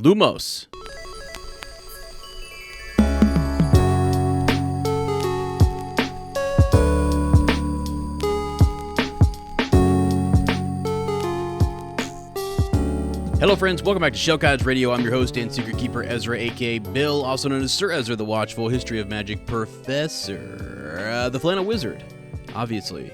Lumos. Hello, friends. Welcome back to Shell Cottage Radio. I'm your host and secret keeper, Ezra, a.k.a. Bill, also known as Sir Ezra, the Watchful History of Magic Professor, the Flannel Wizard, obviously.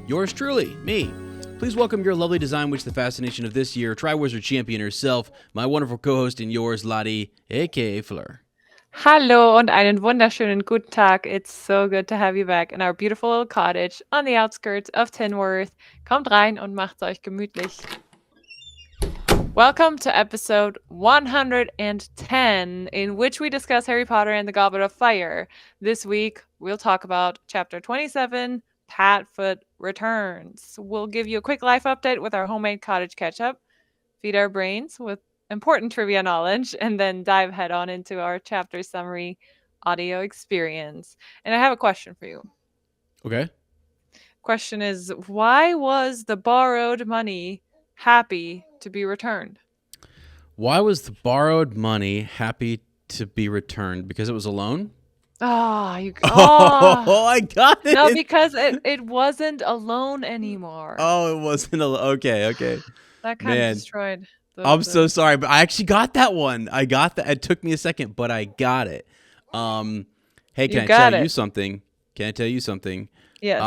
Yours truly, me. Please welcome your lovely design witch, the fascination of this year, Tri-Wizard champion herself, my wonderful co-host and yours, Lottie, a.k.a. Fleur. Hallo und einen wunderschönen guten Tag. It's so good to have you back in our beautiful little cottage on the outskirts of Tinworth. Kommt rein und macht's euch gemütlich. Welcome to episode 110, in which we discuss Harry Potter and the Goblet of Fire. This week, we'll talk about chapter 27, Padfoot Returns. We'll give you a quick life update with our homemade cottage catch-up, feed our brains with important trivia knowledge, and then dive head on into our chapter summary audio experience. And I have a question for you. Okay. Question is, why was the borrowed money happy to be returned? Why was the borrowed money happy to be returned? Because it was a loan? Oh, I got it. No, because it wasn't a loan anymore. Oh, it wasn't a loan. Okay. That kind of destroyed. I'm so sorry, but I actually got that one. I got that. It took me a second, but I got it. Hey, can I tell you something? Can I tell you something? Yes.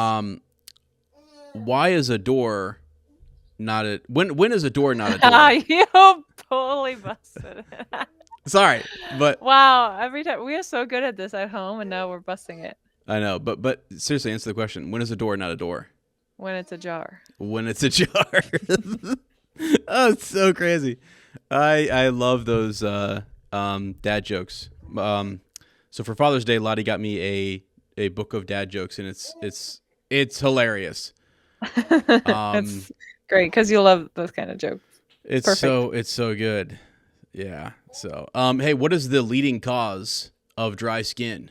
Why is a door not a when is a door not a door? You totally busted it. Sorry, but wow, every time we are so good at this at home, and now we're busting it. I know, but seriously, answer the question. When is a door not a door? When it's a jar. When it's a jar. Oh, it's so crazy. I love those dad jokes. So for Father's Day, Lottie got me a book of dad jokes, and it's hilarious. It's great because you love those kind of jokes. It's so good. Yeah. So hey, what is the leading cause of dry skin?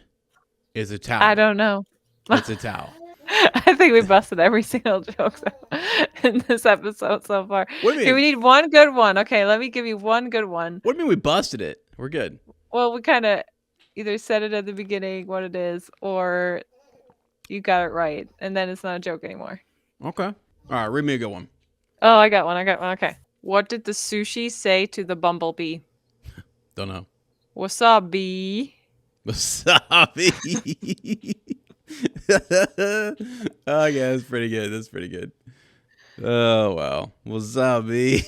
Is a towel. I don't know. It's a towel. I think we busted every single joke in this episode so far. What do you mean? Okay, we need one good one. Okay, let me give you one good one. What do you mean we busted it? We're good. Well, we kind of either said it at the beginning what it is, or you got it right, and then it's not a joke anymore. Okay. All right, read me a good one. Oh, I got one. Okay. What did the sushi say to the bumblebee? Don't know. Wasabi. Wasabi. Okay, that's pretty good. Oh, wow. Wasabi.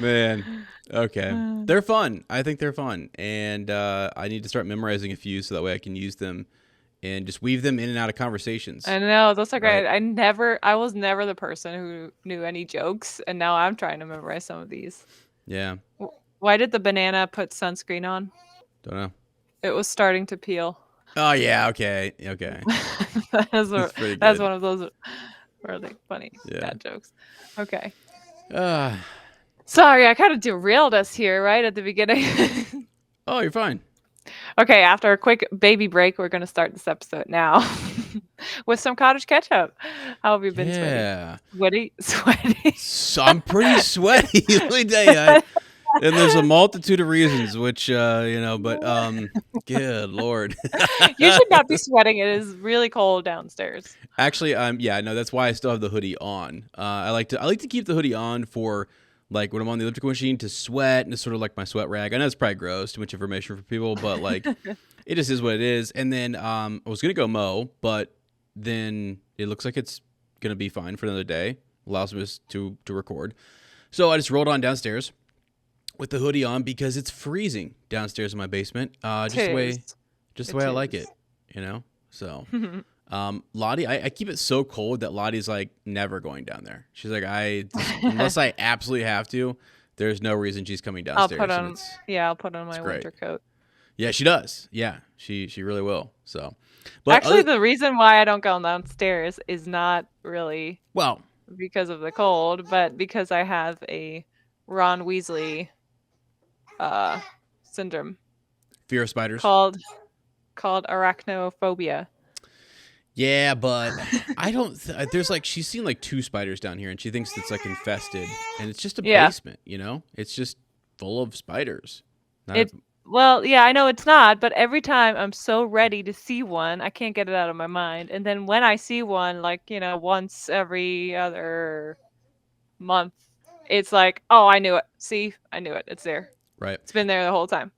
Man. Okay. They're fun. I think they're fun. And I need to start memorizing a few so that way I can use them and just weave them in and out of conversations. I know, those are great. Right? I was never the person who knew any jokes, and now I'm trying to memorize some of these. Yeah. Why did the banana put sunscreen on? Don't know. It was starting to peel. Oh, yeah, okay. That's one of those really funny dad jokes. Okay. Sorry, I kind of derailed us here right at the beginning. Oh, you're fine. Okay, after a quick baby break, we're going to start this episode now with some cottage ketchup. How have you been sweaty? Sweaty? So I'm pretty sweaty, let me tell you. And there's a multitude of reasons, which, but good Lord. You should not be sweating. It is really cold downstairs. Actually, that's why I still have the hoodie on. I like to keep the hoodie on for like when I'm on the elliptical machine to sweat, and it's sort of like my sweat rag. I know it's probably gross, too much information for people, but like it just is what it is. And then I was going to go mow, but then it looks like it's going to be fine for another day. Allows me to record. So I just rolled on downstairs with the hoodie on because it's freezing downstairs in my basement. Just the way I like it, So Lottie, I keep it so cold that Lottie's like never going down there. She's like, unless I absolutely have to, there's no reason she's coming downstairs. I'll put on my winter coat. Yeah, she does. Yeah, she really will. So, but actually, the reason why I don't go downstairs is not really because of the cold, but because I have a Ron Weasley syndrome. Fear of spiders. Called arachnophobia. Yeah, but I don't. There's like she's seen like 2 spiders down here, and she thinks it's like infested, and it's just a Yeah. basement. You know, it's just full of spiders. Not a, It well, yeah, I know it's not, but every time I'm so ready to see one, I can't get it out of my mind. And then when I see one, like, once every other month, it's like, oh, I knew it. See, I knew it. It's there. right. It's been there the whole time.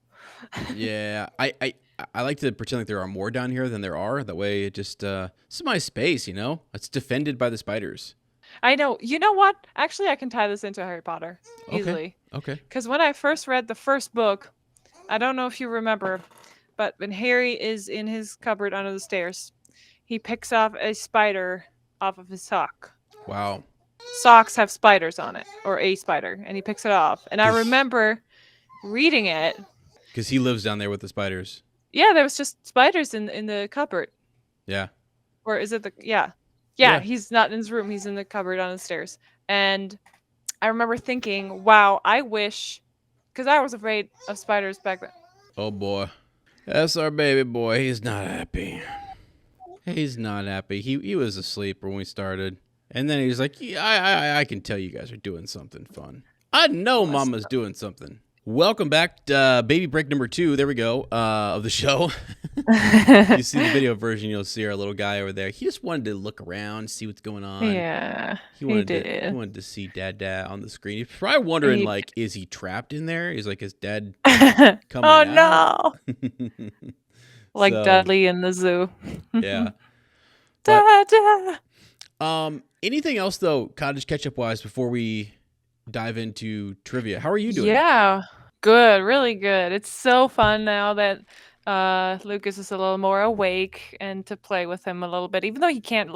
Yeah, I like to pretend like there are more down here than there are. That way, it just this is my space. You know, it's defended by the spiders. I know. You know what? Actually, I can tie this into Harry Potter Okay. easily. Okay. Because when I first read the first book, I don't know if you remember, but when Harry is in his cupboard under the stairs, he picks off a spider off of his sock. Wow. Socks have spiders on it, or a spider, and he picks it off. And I 'Cause remember reading it. Because he lives down there with the spiders. Yeah, there was just spiders in the cupboard. Yeah. Or is it the yeah. Yeah. He's not in his room, he's in the cupboard on the stairs. And I remember thinking, wow, I wish, because I was afraid of spiders back then. Oh boy. That's our baby boy. He's not happy. He's not happy. He was asleep when we started. And then he was like, yeah, I can tell you guys are doing something fun. I know Mama's doing something. Welcome back to baby break number 2. There we go. Of the show. You see the video version, you'll see our little guy over there. He just wanted to look around, see what's going on. Yeah, he wanted did. he wanted to see Dad on the screen. He's probably wondering, like, is he trapped in there? Is like his dad coming oh out? no! Like So, Dudley in the zoo. yeah. Dada! Anything else though, cottage ketchup wise, before we dive into trivia? How are you doing? Yeah, good, really good. It's so fun now that Lucas is a little more awake, and to play with him a little bit, even though he can't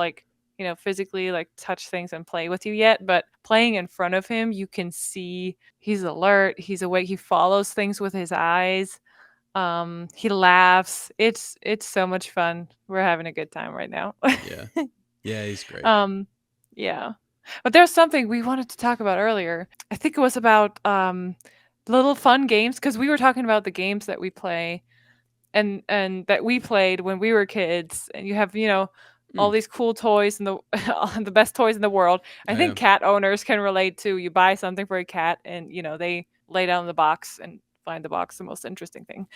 physically like touch things and play with you yet, but playing in front of him, you can see he's alert, he's awake, he follows things with his eyes. He laughs. It's so much fun. We're having a good time right now. Yeah. Yeah, he's great. Yeah. But there's something we wanted to talk about earlier. I think it was about little fun games, because we were talking about the games that we play and that we played when we were kids, and you have, all these cool toys and the best toys in the world. I think cat owners can relate to. You buy something for a cat, and they lay down the box and find the box the most interesting thing.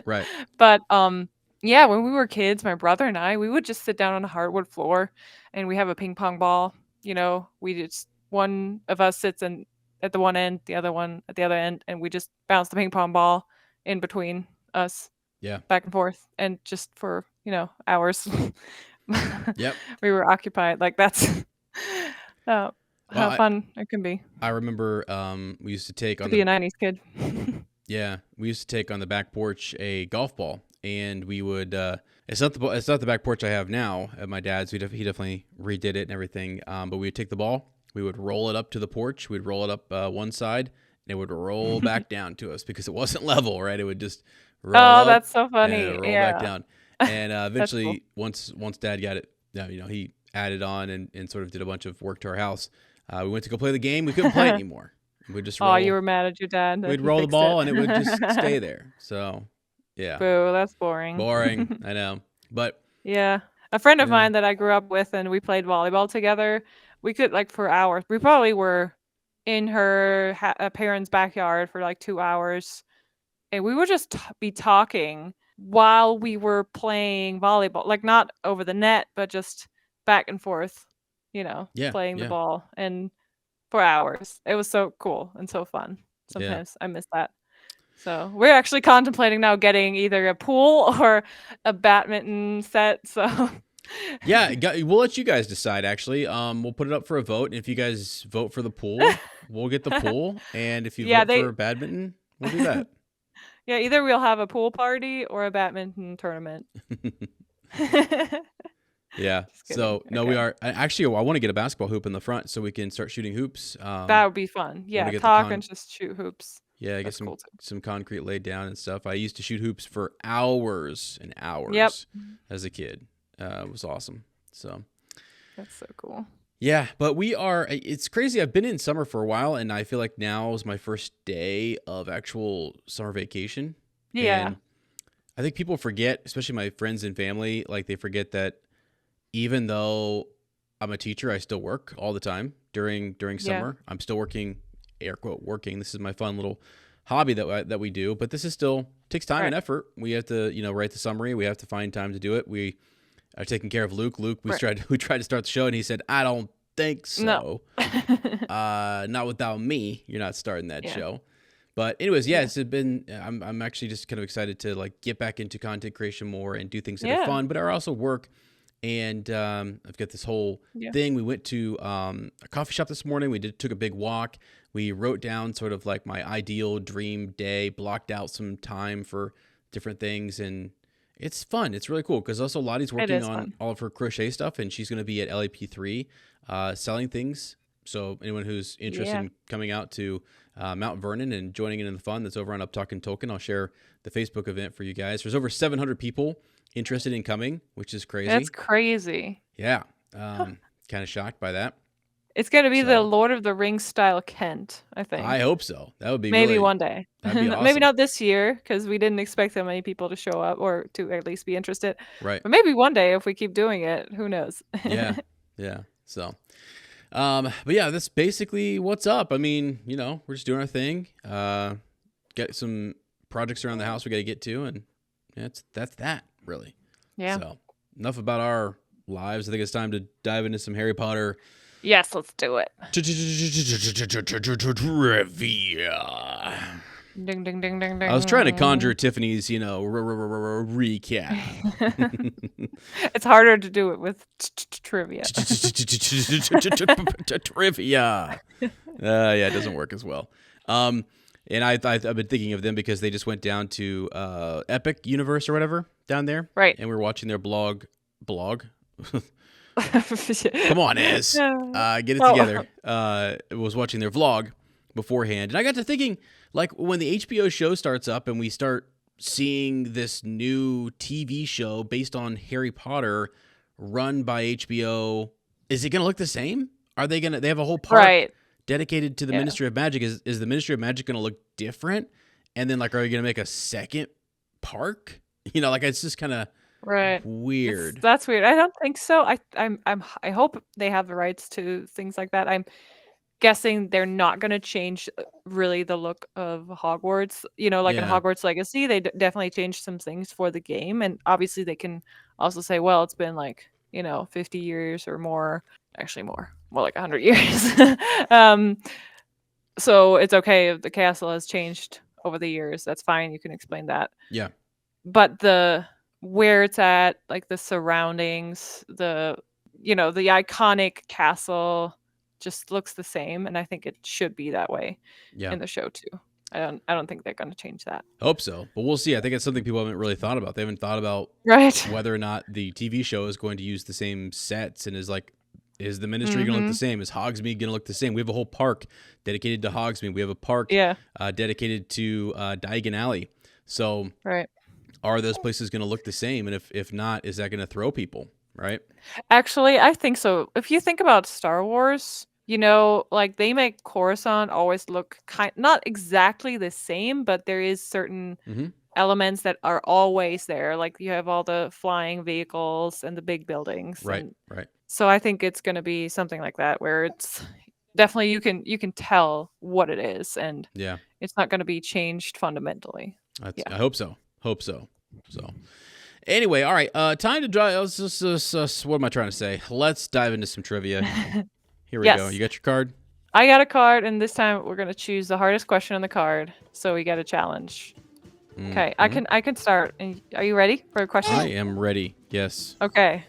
Right. But yeah, when we were kids, my brother and I, we would just sit down on a hardwood floor, and we have a ping pong ball. We just, one of us sits at the one end, the other one at the other end, and we just bounce the ping pong ball in between us. Yeah. Back and forth, and just for hours. Yep. We were occupied. Like, that's how fun it can be. I remember we used to take to be a 90s kid. Yeah, we used to take on the back porch a golf ball, and we would. It's not the back porch I have now at my dad's. He definitely redid it and everything. But we would take the ball, we would roll it up to the porch, we'd roll it up one side, and it would roll back down to us because it wasn't level, right? It would just roll up, that's so funny. and roll back down. And eventually, cool. once Dad got it, he added on and sort of did a bunch of work to our house. We went to go play the game. We couldn't play it anymore. We'd just roll. Oh, you were mad at your dad. We'd roll the ball and it would just stay there. So, yeah. Boo, that's boring. Boring, I know. But yeah, a friend of mine that I grew up with, and we played volleyball together. We could, like, for hours. We probably were in her parents' backyard for like 2 hours, and we would just be talking while we were playing volleyball, like not over the net, but just back and forth, playing the ball, and for hours. It was so cool and so fun. Sometimes I miss that. So we're actually contemplating now getting either a pool or a badminton set. So yeah, we'll let you guys decide. Actually, we'll put it up for a vote. And if you guys vote for the pool, we'll get the pool. And if you vote for badminton, we'll do that. Yeah, either we'll have a pool party or a badminton tournament. Yeah. So no, we are actually. I want to get a basketball hoop in the front so we can start shooting hoops. That would be fun. Yeah, talk and just shoot hoops. Yeah, I get some concrete laid down and stuff. I used to shoot hoops for hours and hours as a kid. It was awesome. So that's so cool. Yeah, but it's crazy. I've been in summer for a while, and I feel like now is my first day of actual summer vacation. Yeah. And I think people forget, especially my friends and family, like they forget that even though I'm a teacher, I still work all the time during summer. I'm still working, air quote working. This is my fun little hobby that we do, but this is still takes time and effort. We have to, write the summary. We have to find time to do it. We are taking care of Luke. We tried to start the show, and he said, "I don't think so. No. Not without me. You're not starting that show." But anyways, it's been. I'm actually just kind of excited to like get back into content creation more and do things that are fun, but are also work. And I've got this whole thing. We went to a coffee shop this morning. We took a big walk. We wrote down sort of like my ideal dream day, blocked out some time for different things, and it's fun. It's really cool because also Lottie's working on all of her crochet stuff, and she's going to be at LAP3 selling things. So anyone who's interested in coming out to Mount Vernon and joining in the fun that's over on Up Talkin' Tolkien, I'll share the Facebook event for you guys. There's over 700 people interested in coming, which is crazy. That's crazy. Yeah. Kind of shocked by that. It's going to be the Lord of the Rings style Kent, I think. I hope so. That would be maybe one day. That'd be awesome. Maybe not this year because we didn't expect that many people to show up or to at least be interested. Right. But maybe one day if we keep doing it, who knows? Yeah. So, but yeah, that's basically what's up. I mean, we're just doing our thing. Get some projects around the house we got to get to, and that's that really. Yeah. So enough about our lives. I think it's time to dive into some Harry Potter. Yes, let's do it. Trivia. Ding, ding, ding, ding, ding. I was trying to conjure Tiffany's, recap. It's harder to do it with trivia. Trivia. Yeah, it doesn't work as well. And I've been thinking of them because they just went down to Epic Universe or whatever down there. Right. And we were watching their blog. Come on, Ez. Get it together. Was watching their vlog beforehand. And I got to thinking, like, when the HBO show starts up and we start seeing this new TV show based on Harry Potter run by HBO, is it going to look the same? Are they going to, they have a whole park dedicated to the Ministry of Magic. Is the Ministry of Magic going to look different? And then, like, are you going to make a second park? It's just kind of weird. That's weird. I don't think so. I hope they have the rights to things like that. I'm guessing they're not going to change really the look of Hogwarts. In Hogwarts Legacy, they definitely changed some things for the game, and obviously they can also say, well, it's been 50 years or more. Actually, more like 100 years. So it's okay if the castle has changed over the years. That's fine. You can explain that. Yeah. But where it's at, like the surroundings, the iconic castle just looks the same, and I think it should be that way in the show too. I don't think they're going to change that. Hope so, but we'll see. I think it's something people haven't really thought about. They haven't thought about whether or not the TV show is going to use the same sets, and is the Ministry going to look the same? Is Hogsmeade going to look the same? We have a whole park dedicated to Hogsmeade. We have a park dedicated to Diagon Alley. So are those places going to look the same? And if not, is that going to throw people, right? Actually, I think so. If you think about Star Wars, they make Coruscant always look not exactly the same, but there is certain elements that are always there. Like you have all the flying vehicles and the big buildings. Right. So I think it's going to be something like that, where it's definitely you can tell what it is, and it's not going to be changed fundamentally. I hope so. So anyway, all right. Time to drive. What am I trying to say? Let's dive into some trivia. Here we go. You got your card? I got a card, and this time we're gonna choose the hardest question on the card. So we got a challenge. Okay, I can start. Are you ready for a question? I am ready. Yes. Okay.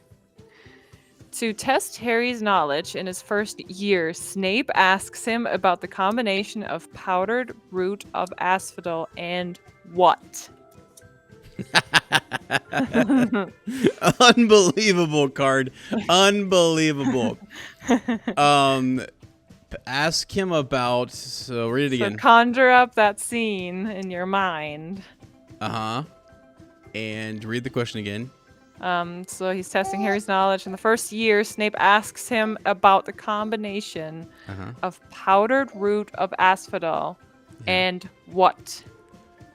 To test Harry's knowledge in his first year, Snape asks him about the combination of powdered root of asphodel and what? Unbelievable card. Unbelievable. Ask him about, so read it again. Conjure up that scene in your mind. And read the question again. So he's testing Harry's knowledge. In the first year, Snape asks him about the combination of powdered root of asphodel and what?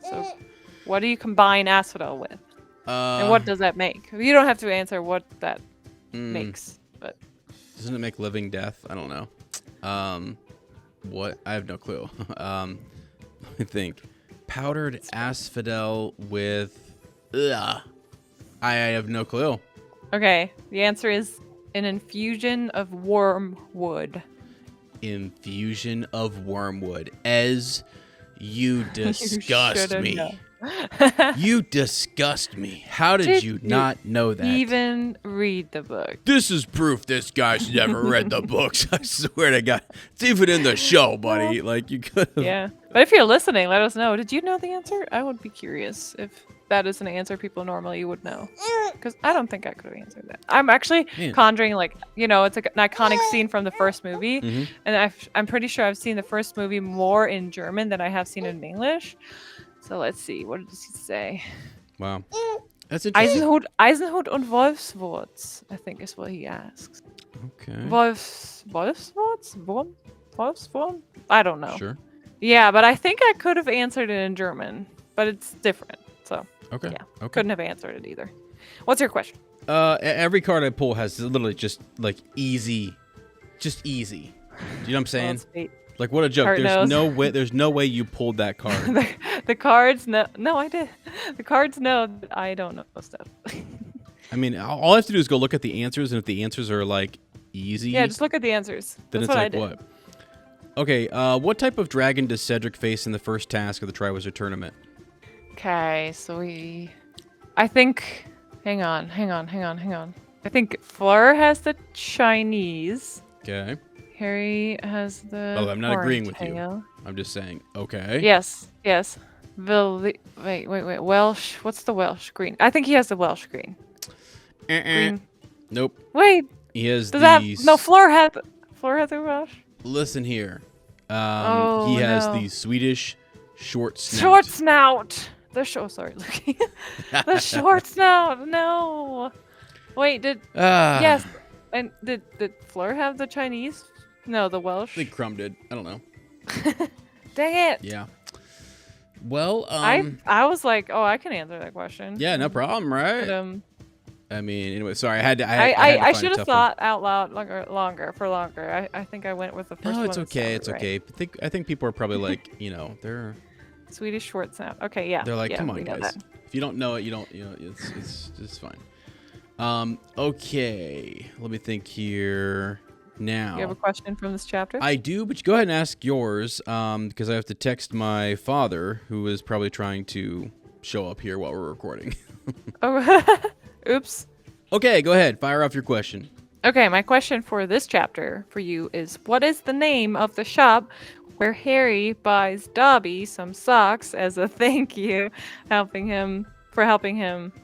So what do you combine asphodel with? And what does that make? You don't have to answer what that makes. But doesn't it make living death? I don't know. What? I have no clue. Let me think. Powdered asphodel with. Ugh. I have no clue. okay, the answer is an infusion of wormwood. Infusion of wormwood. Ez, you disgust should've me. known. You disgust me. How did you not know that? Even read the book. This is proof this guy's never read the books. I swear to God. It's even in the show, buddy. Like, you could have. Yeah. But if you're listening, let us know. Did you know the answer? I would be curious if that is an answer people normally would know. Because I don't think I could have answered that. I'm actually conjuring, like, it's an iconic scene from the first movie. Mm-hmm. And I'm pretty sure I've seen the first movie more in German than I have seen it in English. So let's see. What does he say? Wow. That's interesting. Eisenhut und Wolfswurz, I think is what he asks. Okay. Wolfswurz? Wolfswurm? I don't know. Sure. Yeah, but I think I could have answered it in German, but it's different. So, Okay. yeah. Okay. Couldn't have answered it either. What's your question? Every card I pull has literally just like easy. Do you know what I'm saying? Oh, sweet. Like, what a joke. Heart knows. There's no way you pulled that card. the cards know. No, I did. The cards know that I don't know stuff. I mean, all I have to do is go look at the answers, and if the answers are like easy, Yeah, just look at the answers. then That's it's what I like did. what? Okay, what type of dragon does Cedric face in the first task of the Triwizard Tournament? Okay, so I think. Hang on. I think Fleur has the Chinese. Okay. Harry has the. Oh, I'm not agreeing with you. Horntail. I'm just saying. Okay. Yes. Wait. Welsh. What's the Welsh green? I think he has the Welsh green. Green. Nope. Wait. He has Does no? Fleur has the Welsh. Listen here. Oh, he has no. the Swedish short snout. Short snout. Sorry, Lucky. The short snout. No. Wait. Yes. And did Fleur have the Chinese? No, the Welsh. I think Crumb did. I don't know. Dang it. Yeah. Well, I was like, oh, I can answer that question. yeah, no problem, right? But, I mean, anyway, sorry, I had to. I should have thought out loud longer. I think I went with the first one. No, it's that okay. sounded It's right. okay. I think people are probably like, they're Swedish short snout. Okay, yeah. they're like, yeah, come on, we know guys. that. If you don't know it, it's fine. Okay, let me think here. Now, You have a question from this chapter? I do, but you go ahead and ask yours, because I have to text my father, who is probably trying to show up here while we're recording. Oh, oops. Okay, go ahead. Fire off your question. Okay, my question for this chapter for you is, what is the name of the shop where Harry buys Dobby some socks as a thank you, helping him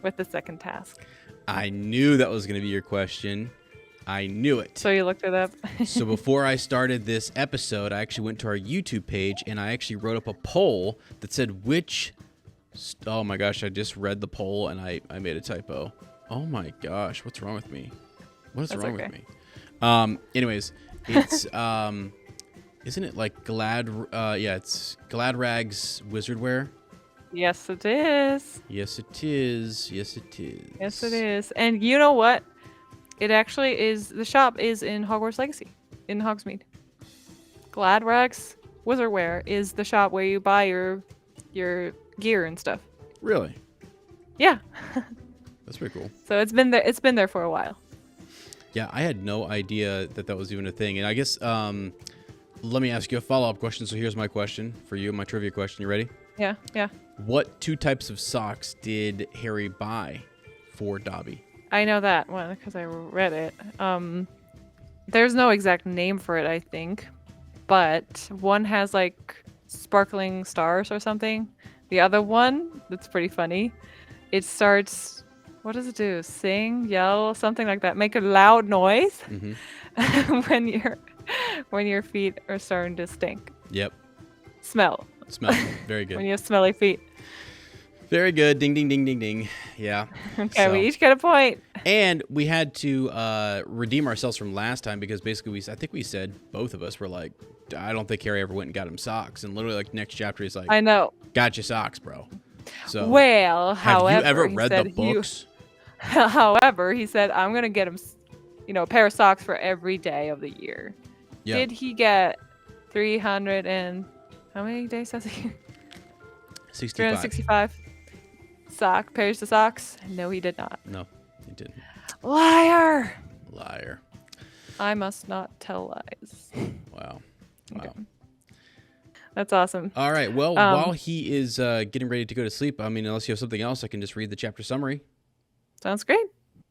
with the second task? I knew that was going to be your question. I knew it. So you looked it up? So before I started this episode, I actually went to our YouTube page and I actually wrote up a poll that said oh my gosh, I just read the poll and I made a typo. Oh my gosh, what's wrong with me? What is That's wrong okay. with me? Anyways, it's isn't it like it's Glad Rags Wizard Wear? Yes, it is. Yes, it is. Yes, it is. Yes, it is. And you know what? It actually is. The shop is in Hogwarts Legacy, in Hogsmeade. Glad Rags Wizardwear is the shop where you buy your gear and stuff. Really? Yeah. That's pretty cool. So it's been there. It's been there for a while. Yeah, I had no idea that was even a thing. And I guess let me ask you a follow-up question. So here's my question for you, my trivia question. You ready? Yeah. Yeah. What two types of socks did Harry buy for Dobby? I know that one because I read it. There's no exact name for it, I think, but one has like sparkling stars or something. The other one, that's pretty funny. It starts. What does it do? Sing, yell, something like that. Make a loud noise when your feet are starting to stink. Yep. Smell. Very good. When you have smelly feet. Very good. Ding, ding, ding, ding, ding. Yeah. Okay, we each get a point. And we had to redeem ourselves from last time because basically I think we said both of us were like, I don't think Harry ever went and got him socks. And literally like next chapter he's like, I know. Got you socks, bro. So well, have however, you ever he read said the books? However, he said, I'm going to get him a pair of socks for every day of the year. Yeah. Did he get 300 and how many days has he? 65. 365 pairs of socks? No, he did not. No, he didn't. Liar! Liar. I must not tell lies. Wow. Okay. That's awesome. All right. Well, while he is getting ready to go to sleep, I mean, unless you have something else, I can just read the chapter summary. Sounds great.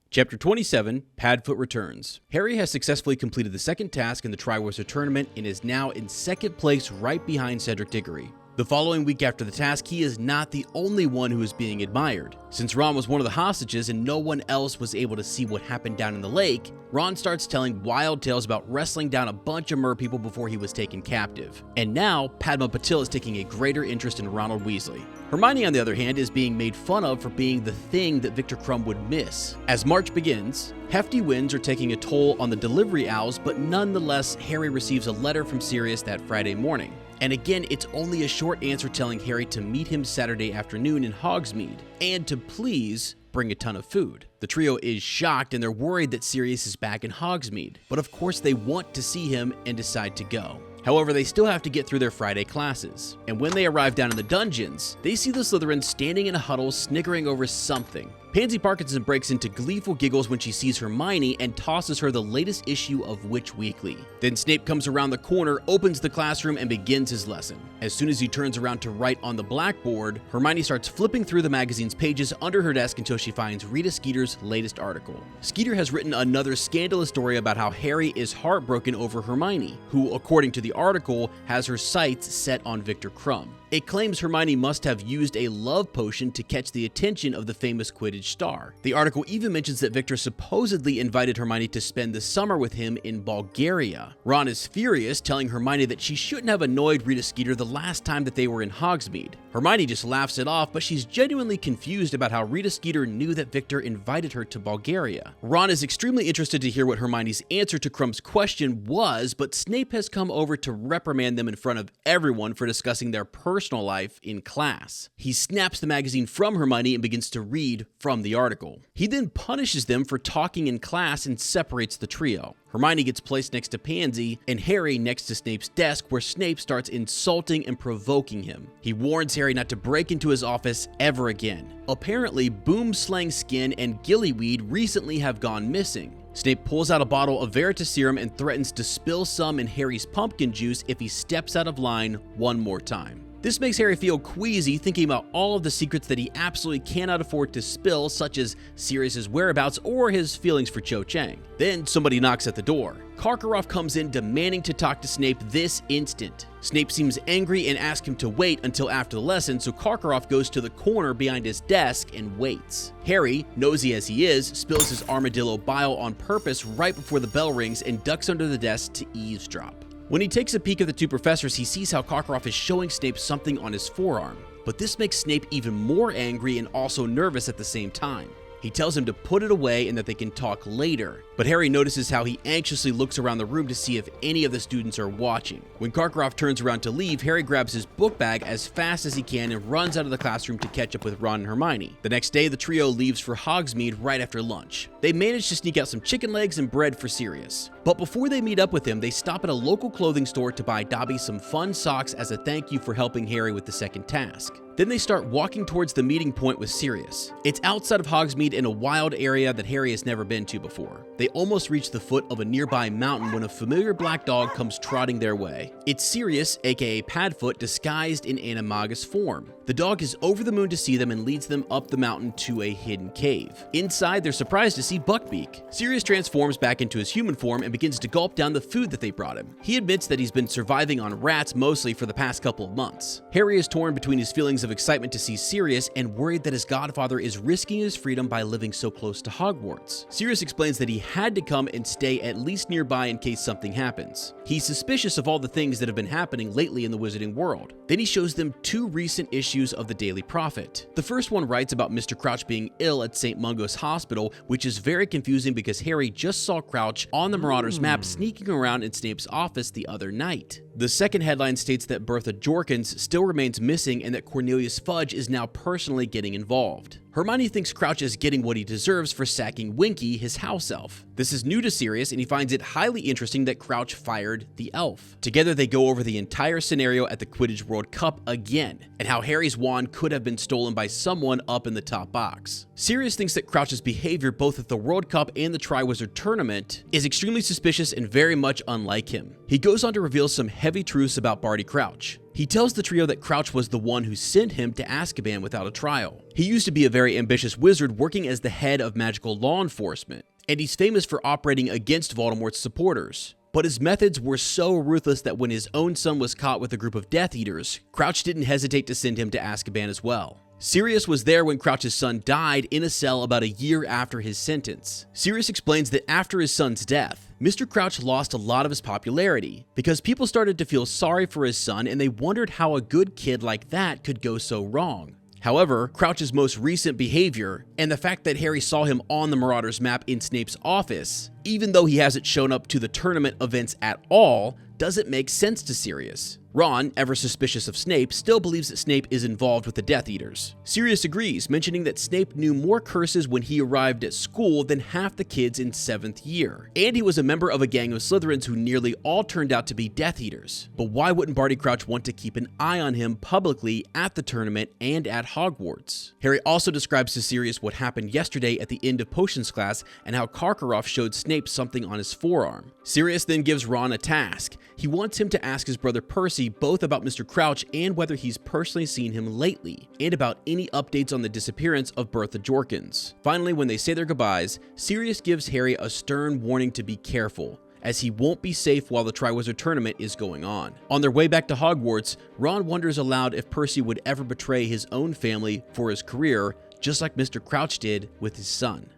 Chapter 27, Padfoot Returns. Harry has successfully completed the second task in the Triwizard Tournament and is now in second place right behind Cedric Diggory. The following week after the task, he is not the only one who is being admired. Since Ron was one of the hostages and no one else was able to see what happened down in the lake, Ron starts telling wild tales about wrestling down a bunch of merpeople before he was taken captive. And now, Padma Patil is taking a greater interest in Ronald Weasley. Hermione, on the other hand, is being made fun of for being the thing that Victor Crumb would miss. As March begins, hefty winds are taking a toll on the delivery owls, but nonetheless, Harry receives a letter from Sirius that Friday morning. And again, it's only a short answer telling Harry to meet him Saturday afternoon in Hogsmeade, and to please bring a ton of food. The trio is shocked and they're worried that Sirius is back in Hogsmeade, but of course they want to see him and decide to go. However, they still have to get through their Friday classes. And when they arrive down in the dungeons, they see the Slytherins standing in a huddle sniggering over something. Pansy Parkinson breaks into gleeful giggles when she sees Hermione and tosses her the latest issue of Witch Weekly. Then Snape comes around the corner, opens the classroom, and begins his lesson. As soon as he turns around to write on the blackboard, Hermione starts flipping through the magazine's pages under her desk until she finds Rita Skeeter's latest article. Skeeter has written another scandalous story about how Harry is heartbroken over Hermione, who, according to the article, has her sights set on Victor Crumb. It claims Hermione must have used a love potion to catch the attention of the famous Quidditch star. The article even mentions that Victor supposedly invited Hermione to spend the summer with him in Bulgaria. Ron is furious, telling Hermione that she shouldn't have annoyed Rita Skeeter the last time that they were in Hogsmeade. Hermione just laughs it off, but she's genuinely confused about how Rita Skeeter knew that Victor invited her to Bulgaria. Ron is extremely interested to hear what Hermione's answer to Crumb's question was, but Snape has come over to reprimand them in front of everyone for discussing their personal life in class. He snaps the magazine from Hermione and begins to read from the article. He then punishes them for talking in class and separates the trio. Hermione gets placed next to Pansy, and Harry next to Snape's desk, where Snape starts insulting and provoking him. He warns Harry not to break into his office ever again. Apparently, Boomslang Skin and Gillyweed recently have gone missing. Snape pulls out a bottle of Veritaserum and threatens to spill some in Harry's pumpkin juice if he steps out of line one more time. This makes Harry feel queasy, thinking about all of the secrets that he absolutely cannot afford to spill, such as Sirius's whereabouts or his feelings for Cho Chang. Then somebody knocks at the door. Karkaroff comes in demanding to talk to Snape this instant. Snape seems angry and asks him to wait until after the lesson, so Karkaroff goes to the corner behind his desk and waits. Harry, nosy as he is, spills his armadillo bile on purpose right before the bell rings and ducks under the desk to eavesdrop. When he takes a peek at the two professors, he sees how Karkaroff is showing Snape something on his forearm. But this makes Snape even more angry and also nervous at the same time. He tells him to put it away and that they can talk later. But Harry notices how he anxiously looks around the room to see if any of the students are watching. When Karkaroff turns around to leave, Harry grabs his book bag as fast as he can and runs out of the classroom to catch up with Ron and Hermione. The next day, the trio leaves for Hogsmeade right after lunch. They manage to sneak out some chicken legs and bread for Sirius. But before they meet up with him, they stop at a local clothing store to buy Dobby some fun socks as a thank you for helping Harry with the second task. Then they start walking towards the meeting point with Sirius. It's outside of Hogsmeade in a wild area that Harry has never been to before. They almost reach the foot of a nearby mountain when a familiar black dog comes trotting their way. It's Sirius, aka Padfoot, disguised in animagus form. The dog is over the moon to see them and leads them up the mountain to a hidden cave. Inside, they're surprised to see Buckbeak. Sirius transforms back into his human form and begins to gulp down the food that they brought him. He admits that he's been surviving on rats mostly for the past couple of months. Harry is torn between his feelings of excitement to see Sirius and worried that his godfather is risking his freedom by living so close to Hogwarts. Sirius explains that he had to come and stay at least nearby in case something happens. He's suspicious of all the things that have been happening lately in the wizarding world. Then he shows them two recent issues of the Daily Prophet. The first one writes about Mr. Crouch being ill at St. Mungo's Hospital, which is very confusing because Harry just saw Crouch on the Marauders map sneaking around in Snape's office the other night. The second headline states that Bertha Jorkins still remains missing and that Cornelius Fudge is now personally getting involved. Hermione thinks Crouch is getting what he deserves for sacking Winky, his house elf. This is new to Sirius, and he finds it highly interesting that Crouch fired the elf. Together they go over the entire scenario at the Quidditch World Cup again, and how Harry's wand could have been stolen by someone up in the top box. Sirius thinks that Crouch's behavior both at the World Cup and the Triwizard Tournament is extremely suspicious and very much unlike him. He goes on to reveal some heavy truths about Barty Crouch. He tells the trio that Crouch was the one who sent him to Azkaban without a trial. He used to be a very ambitious wizard working as the head of magical law enforcement, and he's famous for operating against Voldemort's supporters. But his methods were so ruthless that when his own son was caught with a group of Death Eaters, Crouch didn't hesitate to send him to Azkaban as well. Sirius was there when Crouch's son died in a cell about a year after his sentence. Sirius explains that after his son's death, Mr. Crouch lost a lot of his popularity because people started to feel sorry for his son and they wondered how a good kid like that could go so wrong. However, Crouch's most recent behavior, and the fact that Harry saw him on the Marauders map in Snape's office, even though he hasn't shown up to the tournament events at all, doesn't make sense to Sirius. Ron, ever suspicious of Snape, still believes that Snape is involved with the Death Eaters. Sirius agrees, mentioning that Snape knew more curses when he arrived at school than half the kids in 7th year. And he was a member of a gang of Slytherins who nearly all turned out to be Death Eaters. But why wouldn't Barty Crouch want to keep an eye on him publicly at the tournament and at Hogwarts? Harry also describes to Sirius what happened yesterday at the end of potions class and how Karkaroff showed Snape something on his forearm. Sirius then gives Ron a task. He wants him to ask his brother Percy both about Mr. Crouch and whether he's personally seen him lately, and about any updates on the disappearance of Bertha Jorkins. Finally, when they say their goodbyes, Sirius gives Harry a stern warning to be careful, as he won't be safe while the Triwizard Tournament is going on. On their way back to Hogwarts, Ron wonders aloud if Percy would ever betray his own family for his career, just like Mr. Crouch did with his son.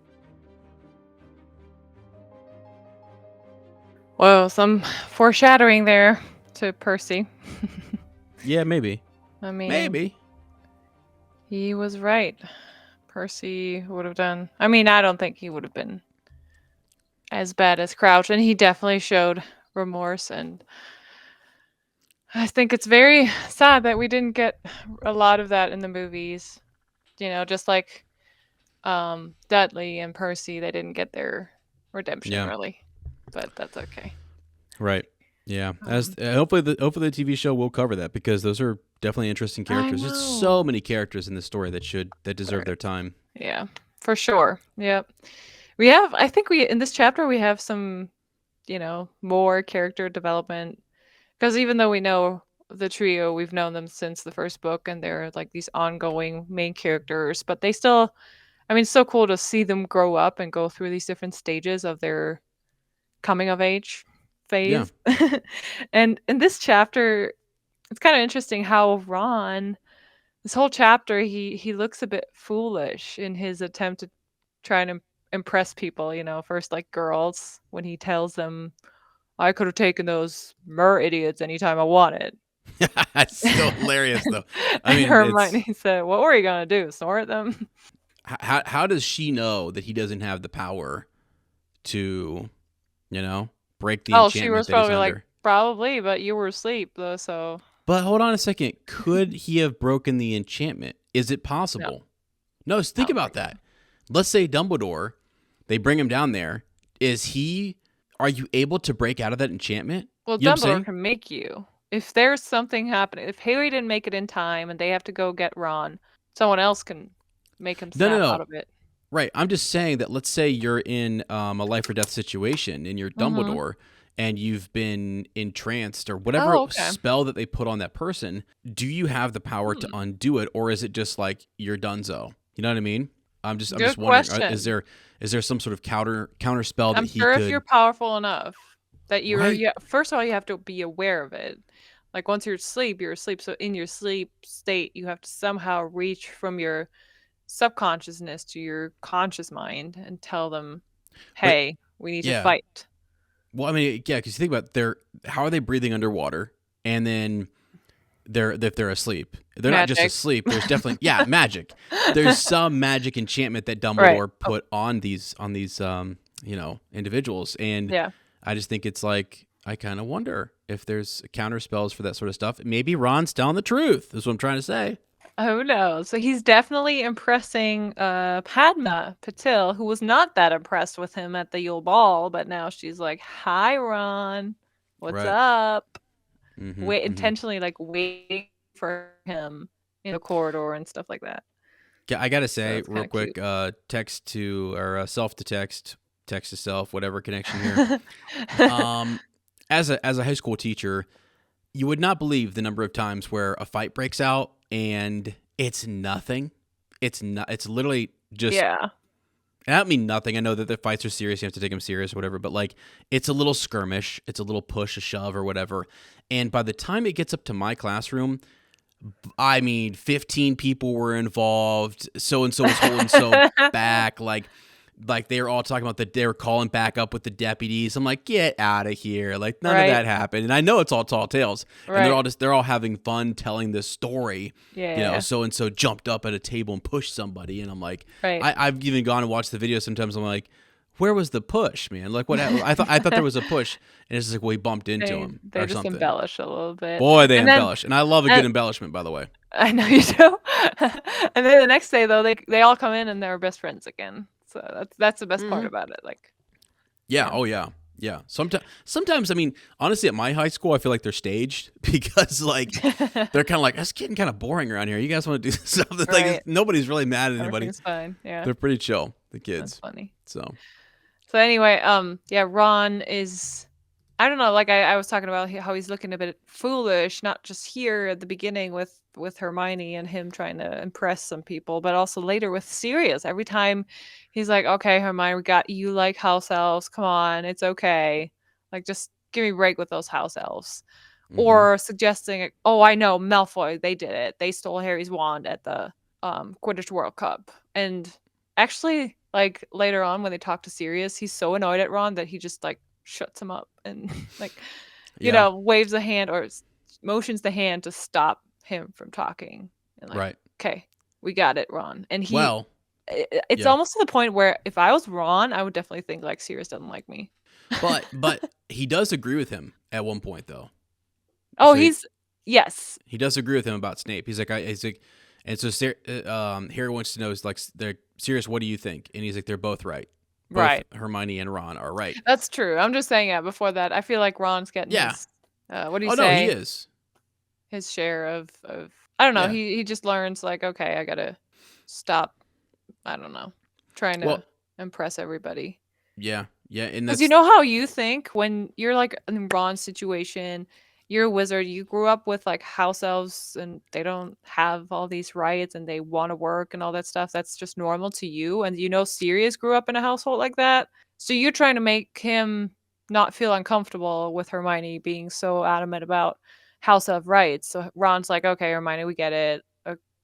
Well, some foreshadowing there to Percy. Yeah, maybe. I mean, Maybe. he was right. Percy would have done. I mean, I don't think he would have been as bad as Crouch, and he definitely showed remorse. And I think it's very sad that we didn't get a lot of that in the movies. You know, just like Dudley and Percy, they didn't get their redemption really, but that's okay. Right. Yeah. As hopefully the TV show will cover that, because those are definitely interesting characters. There's so many characters in this story that deserve their time. Yeah, for sure. Yep. I think in this chapter we have some, more character development, because even though we know the trio, we've known them since the first book and they're like these ongoing main characters, but they still, it's so cool to see them grow up and go through these different stages of their coming of age phase. Yeah. And in this chapter, it's kind of interesting how Ron, this whole chapter, he looks a bit foolish in his attempt to try and impress people, first like girls, when he tells them, I could have taken those mer idiots anytime I wanted. It's still hilarious though. I mean, Hermione said, what were you gonna do, snort at them? How does she know that he doesn't have the power to, break the enchantment? She was probably like, probably, but you were asleep though, so. But hold on a second. Could he have broken the enchantment? Is it possible? No, think about that. Let's say Dumbledore, they bring him down there. Are you able to break out of that enchantment? Well, Dumbledore can make you. If there's something happening, if Harry didn't make it in time and they have to go get Ron, someone else can make him snap out of it. Right. I'm just saying that let's say you're in a life or death situation and you're Dumbledore and you've been entranced or whatever spell that they put on that person. Do you have the power to undo it, or is it just like you're donezo? You know what I mean? I'm just wondering, is there some sort of counter spell that he could... I'm sure if you're powerful enough that first of all, you have to be aware of it. Like once you're asleep. So in your sleep state, you have to somehow reach from your subconsciousness to your conscious mind and tell them, hey, we need to fight. Well, I mean, yeah, because you think about how are they breathing underwater? And then if they're asleep. They're magic. Not just asleep. There's definitely magic. There's some magic enchantment that Dumbledore put on these individuals, and I just think it's like I kind of wonder if there's counter spells for that sort of stuff. Maybe Ron's telling the truth, is what I'm trying to say. Who knows? So he's definitely impressing Padma Patil, who was not that impressed with him at the Yule Ball, but now she's like, "Hi, Ron, what's Right. up?" Mm-hmm, Wait, mm-hmm. intentionally like waiting for him in the corridor and stuff like that. I gotta So say, it's real kind of quick, cute. text to or self to text to self, whatever connection here. Um, as a high school teacher, you would not believe the number of times where a fight breaks out and it's nothing. It's not. It's literally just. Yeah, And I don't mean nothing. I know that the fights are serious. You have to take them serious or whatever. But like, it's a little skirmish. It's a little push, a shove, or whatever. And by the time it gets up to my classroom, I mean, 15 people were involved. So and so was holding so back. Like they were all talking about that they were calling back up with the deputies. I'm like, get out of here. Like none of right, that happened. And I know it's all tall tales. And right. they're all having fun telling this story. Yeah, So and so jumped up at a table and pushed somebody. And I'm like, right. I've even gone and watched the video sometimes. I'm like, where was the push, man? Like what happened? I thought there was a push, and it's just like, well, he bumped into him They or just something. embellish a little bit. Boy, they And then embellish. And I love a good embellishment, by the way. I know you do. And then the next day though, they all come in and they're best friends again. So that's the best part about it. Like, Yeah. yeah. Oh, yeah. Yeah. Sometimes, I mean, honestly, at my high school, I feel like they're staged because, like, they're kind of like, it's getting kind of boring around here. You guys want to do something? Right. Like, nobody's really mad at anybody. Everything's fine. Yeah, They're pretty chill, the that's kids. funny. So, So anyway, yeah, Ron is, I don't know, like I was talking about how he's looking a bit foolish, not just here at the beginning with Hermione and him trying to impress some people, but also later with Sirius. Every time he's like, "Okay, Hermione, we got you like house elves. Come on, it's okay. Like just give me a break with those house elves." mhm. Or suggesting, "Oh, I know, Malfoy, they did it. They stole Harry's wand at the Quidditch World Cup." And actually, like later on when they talk to Sirius, he's so annoyed at Ron that he just like shuts him up and like Yeah. waves a hand or motions the hand to stop him from talking. And like, Right. okay, we got it, Ron. And Well, it's yeah. almost to the point where if I was Ron, I would definitely think like Sirius doesn't like me. But he does agree with him at one point, though. Oh, So yes, he does agree with him about Snape. He's like, and so Harry wants to know, is like, they're serious. What do you think? And he's like, they're both right. Both right. Hermione and Ron are right. That's true. I'm just saying, yeah, before that, I feel like Ron's getting Yeah. his what do you Oh no, he say? is. His share of I don't know. Yeah. He just learns like, okay, I gotta stop. I don't know, trying to Well, impress everybody. yeah, and Because that's you know how you think when you're like in Ron's situation, you're a wizard. You grew up with like house elves, and they don't have all these rights, and they want to work and all that stuff. That's just normal to you. And Sirius grew up in a household like that, so you're trying to make him not feel uncomfortable with Hermione being so adamant about house elf rights. So Ron's like, okay, Hermione, we get it.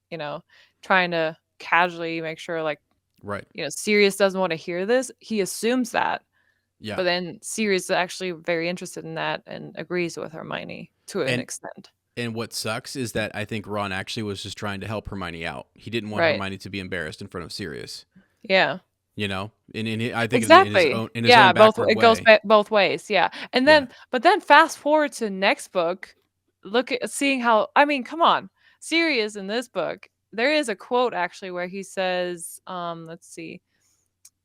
You know, trying to casually make sure like right. Sirius doesn't want to hear this. He assumes that. Yeah, But then Sirius is actually very interested in that and agrees with Hermione to an and extent. what sucks is that I think Ron actually was just trying to help Hermione out. He didn't want Right. Hermione to be embarrassed in front of Sirius. Yeah. I think Exactly. in his Yeah, own both backward it goes way. both ways. Yeah. And Yeah. then fast forward to next book, look at seeing how I mean, come on. Sirius in this book, there is a quote actually where he says, let's see,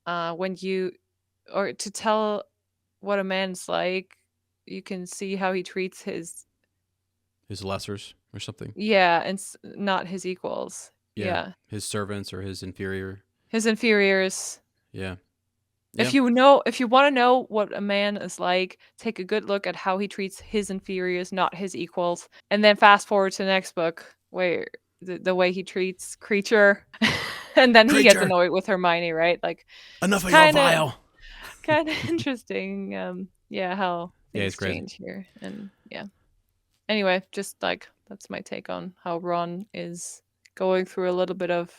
when you or to tell what a man's like, you can see how he treats his His lessers or something. yeah, and not his equals. Yeah, Yeah. his servants or his inferior. His inferiors. Yeah. If Yeah. you want to know what a man is like, take a good look at how he treats his inferiors, not his equals. And then fast forward to the next book where the way he treats Creature. And then he gets Creature, annoyed with Hermione, right? Like enough it's of your kind of vile. interesting yeah, how Yeah, it's things crazy. change here. And yeah. Anyway, just like that's my take on how Ron is going through a little bit of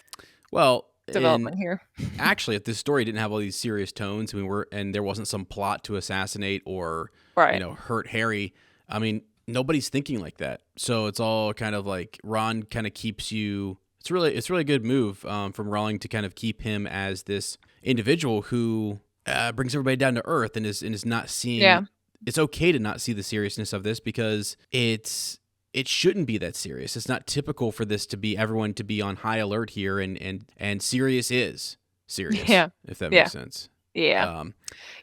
Well, and development here. actually, if this story didn't have all these serious tones, and there wasn't some plot to assassinate or Right. hurt Harry. I mean, nobody's thinking like that. So it's all kind of like Ron kind of keeps you. It's a really good move from Rowling to kind of keep him as this individual who brings everybody down to earth and is not seeing Yeah. it's okay to not see the seriousness of this because it shouldn't be that serious. It's not typical for this to be everyone to be on high alert here, and Sirius is serious, Yeah. if that Yeah. makes sense. Yeah. Um,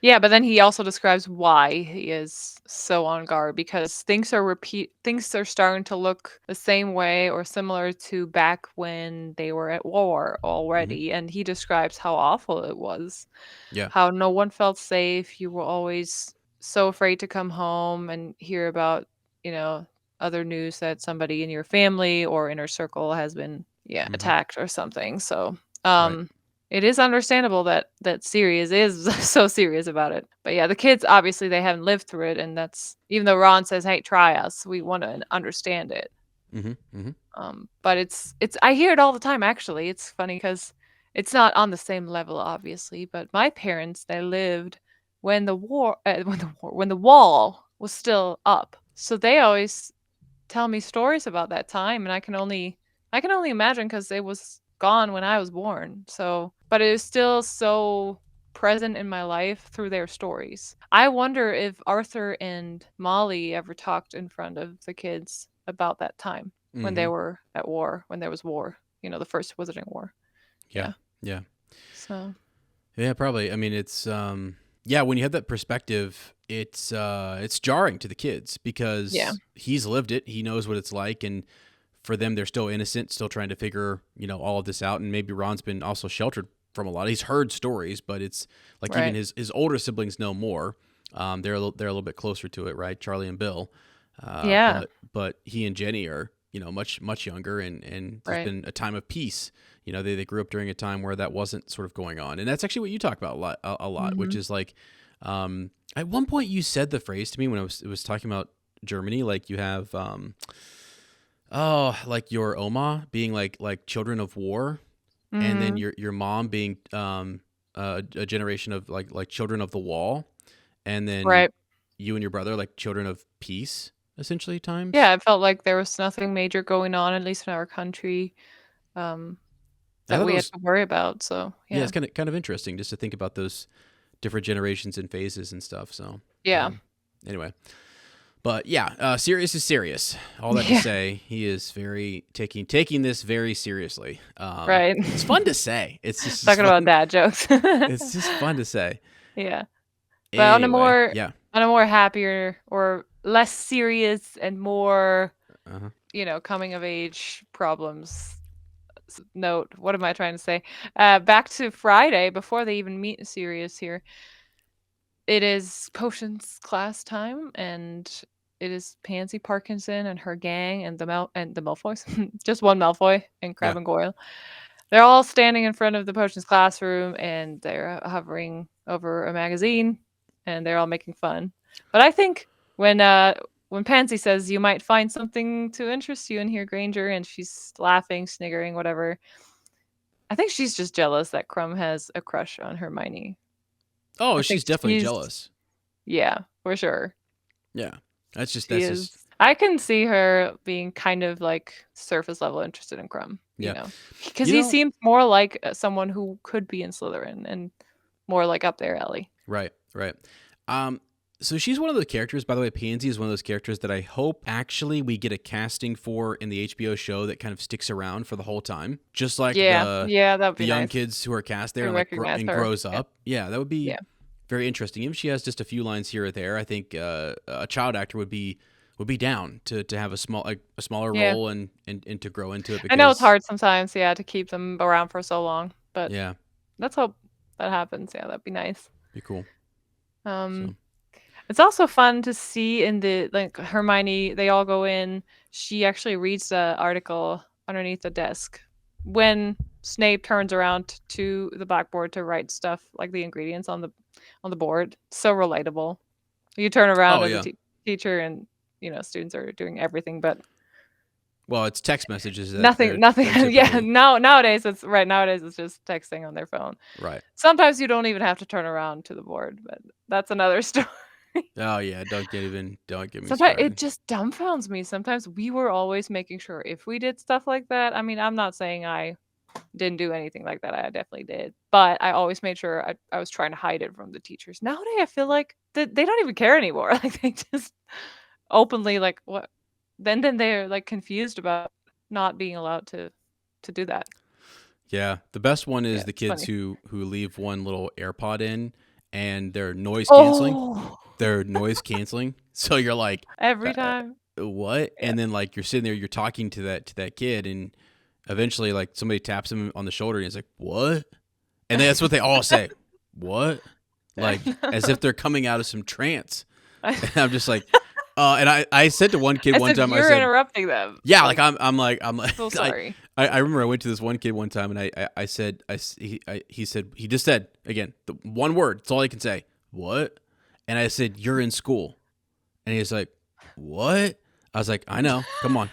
Yeah, but then he also describes why he is so on guard because things are starting to look the same way or similar to back when they were at war mhm. already. And he describes how awful it was, Yeah. how no one felt safe. You were always so afraid to come home and hear about, you know, other news that somebody in your family or inner circle has been, yeah, Hmm. attacked or something. So, Right. it is understandable that Sirius is so serious about it. But yeah, the kids obviously they haven't lived through it, and that's even though Ron says, "Hey, try us," we want to understand it. Hmm. Hmm. But it's I hear it all the time. Actually, it's funny because it's not on the same level, obviously. But my parents they lived when the war, when the wall was still up, so they always tell me stories about that time, and I can only imagine because it was gone when I was born. So, but it is still so present in my life through their stories. I wonder if Arthur and Molly ever talked in front of the kids about that time when they Hmm. were at war, when there was war, the first Wizarding War. Yeah. Yeah. Yeah. So, Yeah, probably. I mean, it's yeah, when you have that perspective, it's jarring to the kids yeah. because he's lived it. He knows what it's like, and for them they're still innocent, still trying to figure, all of this out, and maybe Ron's been also sheltered from a lot. He's heard stories, but it's like even Right. his older siblings know more. They're a little bit closer to it, right? Charlie and Bill. Yeah. But he and Jenny are, much younger, and there's Right. been a time of peace. They grew up during a time where that wasn't sort of going on, and that's actually what you talk about a lot, which Mhm. is like, at one point you said the phrase to me when it was talking about Germany, like you have, oh, like your Oma being like children of war, and then Mhm. your mom being a generation of like children of the wall, and then Right. you and your brother like children of peace, essentially times. Yeah, I felt like there was nothing major going on, at least in our country, um, I that thought that we had was to worry about. So yeah, yeah, it's kind of interesting just to think about those different generations and phases and stuff. So yeah, anyway, but yeah, Sirius is serious. All that to yeah, say, he is very taking this very seriously. right. It's fun to say. It's just Talking about fun. dad jokes. It's just fun to say. Yeah, but on a Anyway, more yeah. happier or less serious and more Uh-huh. coming of age problems note. What am I trying to say? Back to Friday before they even meet Sirius here. It is potions class time, and it is Pansy Parkinson and her gang and the Malfoys, just one Malfoy and Crab Yeah. and Goyle. They're all standing in front of the potions classroom, and they're hovering over a magazine, and they're all making fun. But I think when Pansy says you might find something to interest you in here, Granger, and she's laughing, sniggering, whatever. I think she's just jealous that Crumb has a crush on Hermione. Oh, I think she's definitely she's jealous. yeah, for sure. Yeah. She That's is. just I can see her being kind of like surface level interested in Crumb, yeah. because You he know, seems more like someone who could be in Slytherin and more like up their alley. right, right. Um, so she's one of the characters, by the way, Pansy is one of those characters that I hope actually we get a casting for in the HBO show that kind of sticks around for the whole time. Just like Yeah, the yeah, that would the be young nice kids who are cast there to and like recognize and her. grows Yeah, up. Yeah, that would be yeah, very interesting. Even if she has just a few lines here or there, I think a child actor would be down to have a smaller yeah. role and to grow into it I know it's because hard sometimes, yeah, to keep them around for so long, but yeah, let's hope that happens. Yeah, that'd be nice. be cool. Um, So It's also fun to see in the like Hermione, they all go in. She actually reads the article underneath the desk when Snape turns around to the blackboard to write stuff like the ingredients on the board. So relatable. You turn around oh as a yeah. teacher and students are doing everything but Well, it's text messages that nothing they're nothing they're yeah, typically nowadays it's just texting on their phone. right. Sometimes you don't even have to turn around to the board, but that's another story. Oh yeah, don't get me Sometimes it started. just dumbfounds me. Sometimes we were always making sure if we did stuff like that. I mean, I'm not saying I didn't do anything like that. I definitely did. But I always made sure I was trying to hide it from the teachers. Nowadays, I feel like they don't even care anymore. Like, they just openly, like, what? Then they're, like, confused about not being allowed to do that. Yeah, the best one is Yeah, the it's kids funny. who leave one little AirPod in and they're noise canceling. Oh, They're noise canceling. So you're like, every uh, time. what? Yeah. And then like you're sitting there, you're talking to that kid, and eventually like somebody taps him on the shoulder, and he's like, what? And that's what they all say, what? Like as if they're coming out of some trance. And I'm just like, and I said to one kid As one if time, I you're said, interrupting them. yeah, like I'm like So sorry. I remember I went to this one kid one time, and I said he said, he just said again the one word, that's all he can say, what? And I said, you're in school. And he's like, what? I was like, I know, come on.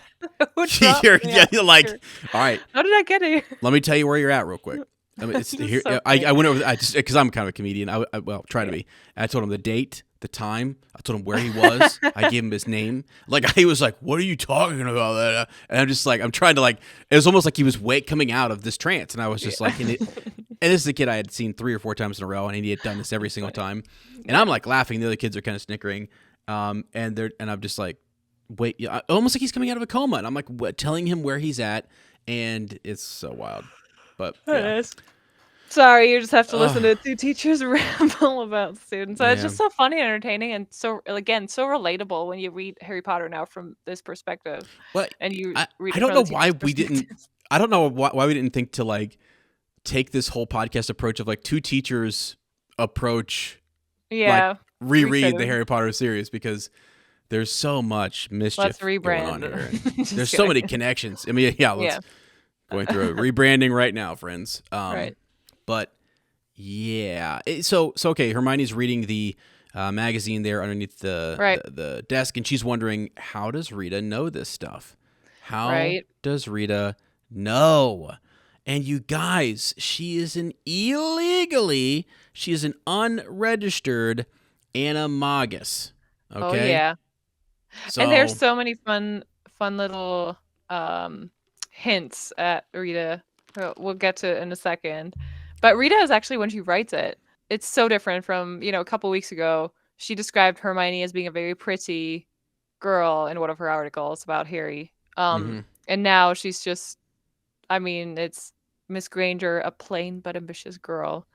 Who dropped me You're like, here? all right, How did I get here? let me tell you where you're at real quick. I mean, it's Just here. so I went over. I just because I'm kind of a comedian. Well, trying to be. I told him the date, the time. I told him where he was. I gave him his name. Like he was like, "What are you talking about?" And I'm just like, I'm trying to like. It was almost like he was coming out of this trance, and I was just like, and this is a kid I had seen 3 or 4 times in a row, and he had done this every single time. And I'm like laughing. The other kids are kind of snickering. And I'm just like, wait, almost like he's coming out of a coma. And I'm like, telling him where he's at, and it's so wild. But yeah. Sorry, you just have to listen to 2 teachers ramble about students. So it's Yeah. just so funny and entertaining, and so, again, so relatable when you read Harry Potter now from this perspective. Well, And you read I it don't from know the why teacher's we didn't. perspective. I don't know why we didn't think to like take this whole podcast approach of like 2 teachers approach, Yeah, like reread the could've. Harry Potter series, because there's so much Let's mischief going on rebrand. here, and Just there's so many kidding. connections. I mean, yeah, let's Yeah. going through a rebranding right now, friends. Right. But yeah, so okay. Hermione's reading the magazine there underneath Right. the desk, and she's wondering, how does Rita know this stuff? How Right. does Rita know? And you guys, she is an unregistered animagus. Oh, Okay, yeah. so And there's so many fun little hints at Rita. We'll get to it in a second. But Rita is actually, when she writes it, it's so different from, a couple weeks ago. She described Hermione as being a very pretty girl in one of her articles about Harry. mhm. And now she's just, I mean, it's Miss Granger, a plain but ambitious girl.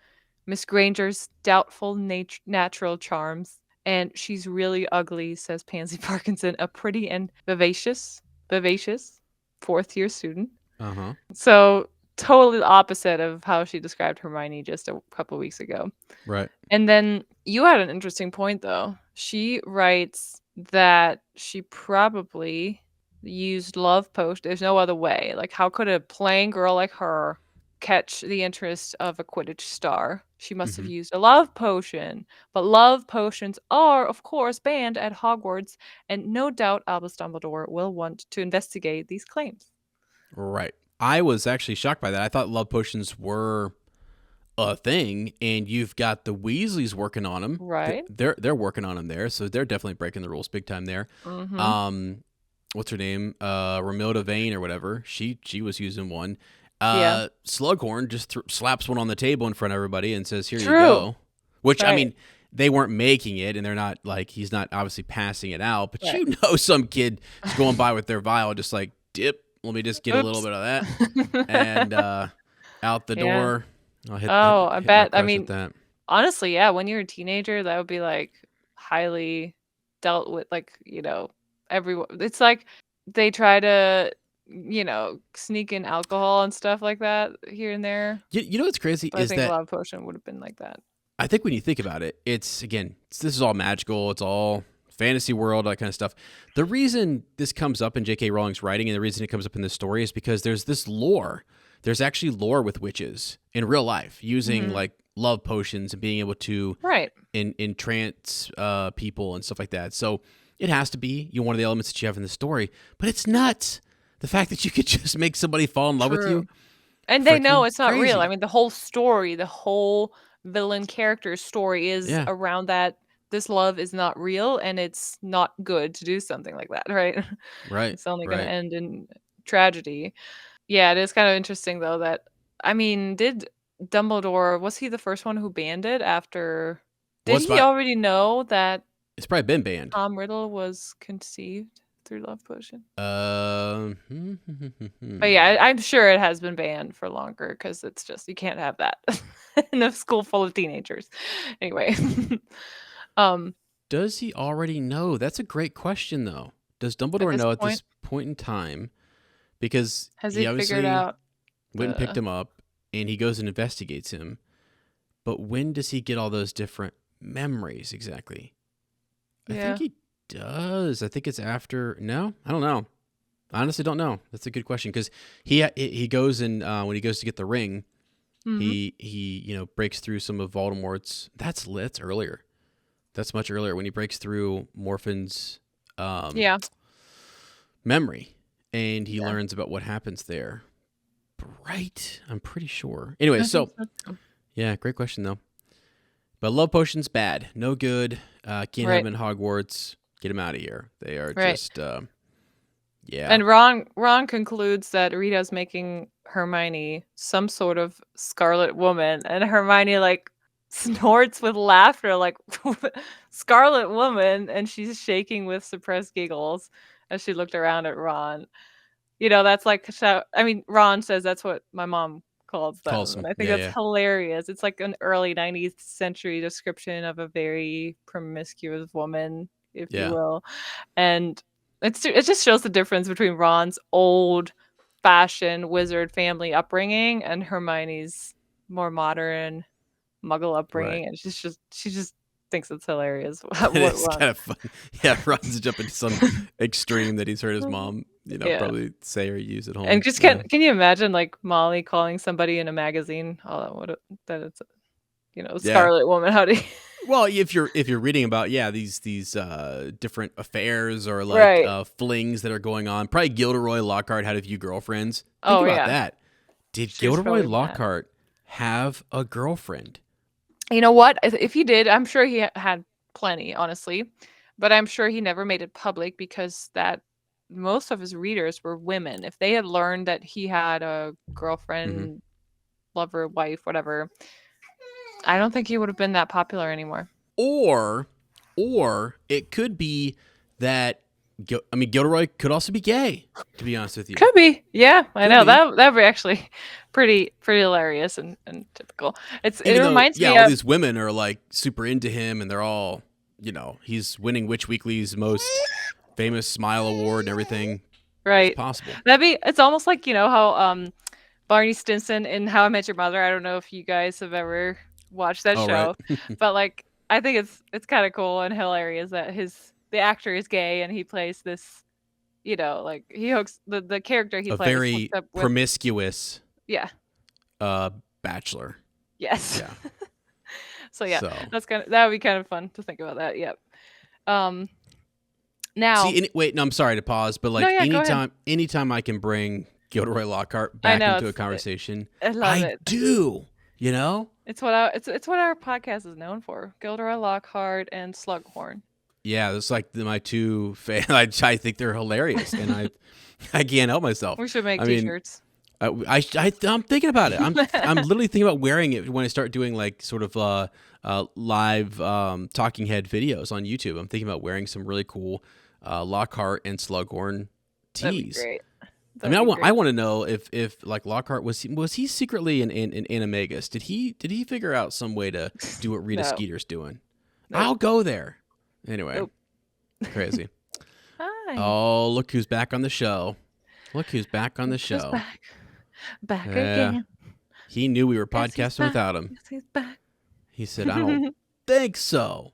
Miss Granger's doubtful natural charms. And she's really ugly, says Pansy Parkinson, a pretty and vivacious 4th-year student. Uh-huh. So totally the opposite of how she described Hermione just a couple weeks ago. Right. And then you had an interesting point, though. She writes that she probably used love potion. There's no other way. Like, how could a plain girl like her catch the interest of a Quidditch star? She must have Mhm. used a love potion. But love potions are, of course, banned at Hogwarts, and no doubt Albus Dumbledore will want to investigate these claims. Right. I was actually shocked by that. I thought love potions were a thing, and you've got the Weasleys working on them. Right? They're working on them there, so they're definitely breaking the rules big time there. Mm-hmm. What's her name? Romilda Vane or whatever. She was using one. Yeah. Slughorn just slaps one on the table in front of everybody and says, "Here you True. go." Which I Right. mean, they weren't making it, and they're not like, he's not obviously passing it out, but Right. some kid is going by with their vial, just like, dip. Let me just get a little Oops. bit of that, and out the Yeah. door. I'll hit, Oh, I hit my bet. I crush mean, with that. honestly, yeah, when you're a teenager, that would be like highly dealt with, like, everyone. It's like they try to, sneak in alcohol and stuff like that here and there. You know what's crazy But I is think that love potion would have been like that. I think when you think about it, it's this is all magical. It's all fantasy world, that kind of stuff. The reason this comes up in J.K. Rowling's writing, and the reason it comes up in this story, is because there's this lore. There's actually lore with witches in real life using like love potions and being able to Right. entrance people and stuff like that. So it has to be one of the elements that you have in the story. But it's nuts. The fact that you could just make somebody fall in love with you. And they know Freaking it's not real. I crazy. mean, the whole story, the whole villain character story is Yeah. around that this love is not real and it's not good to do something like that, right? Right. It's only going to Right. end in tragedy. Yeah, it is kind of interesting though that I mean, did Dumbledore, was he the first one who banned it after? Well, Did he already know that it's probably been banned. Tom Riddle was conceived through love potion? But yeah, I'm sure it has been banned for longer because it's just, you can't have that in a school full of teenagers. Anyway. Does he already know? That's a great question, though. Does Dumbledore know at this point in time? Because has he he figured obviously out went and picked him up, and he goes and investigates him. But when does he get all those different memories exactly? I think he does. I think it's after. No, I don't know. I honestly don't know. That's a good question because he goes and when he goes to get the ring, he breaks through some of Voldemort's. That's earlier. That's much earlier when he breaks through Morphin's memory, and he learns about what happens there. Right, I'm pretty sure. Anyway, so yeah, great question though. But love potions bad, no good. Can't have them in Hogwarts. Get them out of here. They are just And Ron concludes that Rita's making Hermione some sort of Scarlet Woman, and Hermione like snorts with laughter, like Scarlet Woman, and she's shaking with suppressed giggles as she looked around at Ron. That's like, Ron says that's what my mom calls them. And I think that's hilarious. It's like an early 19th century description of a very promiscuous woman, if you will. And it just shows the difference between Ron's old-fashioned wizard family upbringing and Hermione's more modern Muggle upbringing, and she just thinks it's hilarious. It's kind of fun. Yeah, Ron's jumping to some extreme that he's heard his mom, probably say or use at home. And just can you imagine like Molly calling somebody in a magazine, that it's Scarlet Woman? How do you... Well, if you're reading about these different affairs or like flings that are going on, probably Gilderoy Lockhart had a few girlfriends. Think about that. Did Gilderoy Lockhart have a girlfriend? You know what? If he did, I'm sure he had plenty, honestly. But I'm sure he never made it public because that most of his readers were women. If they had learned that he had a girlfriend, lover, wife, whatever, I don't think he would have been that popular anymore. Or it could be that Gilderoy could also be gay, to be honest with you. Could be. Yeah, I know. That would be actually pretty hilarious and typical. It reminds me of... all these women are like super into him, and they're all, he's winning Witch Weekly's most famous Smile Award and everything. Right. It's possible. It's almost like, how Barney Stinson in How I Met Your Mother, I don't know if you guys have ever watched that show, right. but like, I think it's kind of cool and hilarious that the actor is gay and he plays this, like he hooks the character he plays. A very promiscuous bachelor. Yes. Yeah. So that would be kind of fun to think about that. Yep. Now. See, I'm sorry to pause, but like anytime I can bring Gilderoy Lockhart back into a conversation, I do. It's what our podcast is known for: Gilderoy Lockhart and Slughorn. Yeah, that's like my two fans. I think they're hilarious, and I can't help myself. We should make T-shirts. I'm thinking about it. I'm literally thinking about wearing it when I start doing like sort of live talking head videos on YouTube. I'm thinking about wearing some really cool Lockhart and Slughorn tees. That'd be great. I want to know if like Lockhart was he secretly an animagus? Did he figure out some way to do what Rita Skeeter's doing? Nope. I'll go there. Anyway, crazy. Hi. Oh, look who's back on the show. Look who's back on the show. Back again. He knew we were podcasting without him. Yes, he's back. He said, I don't think so.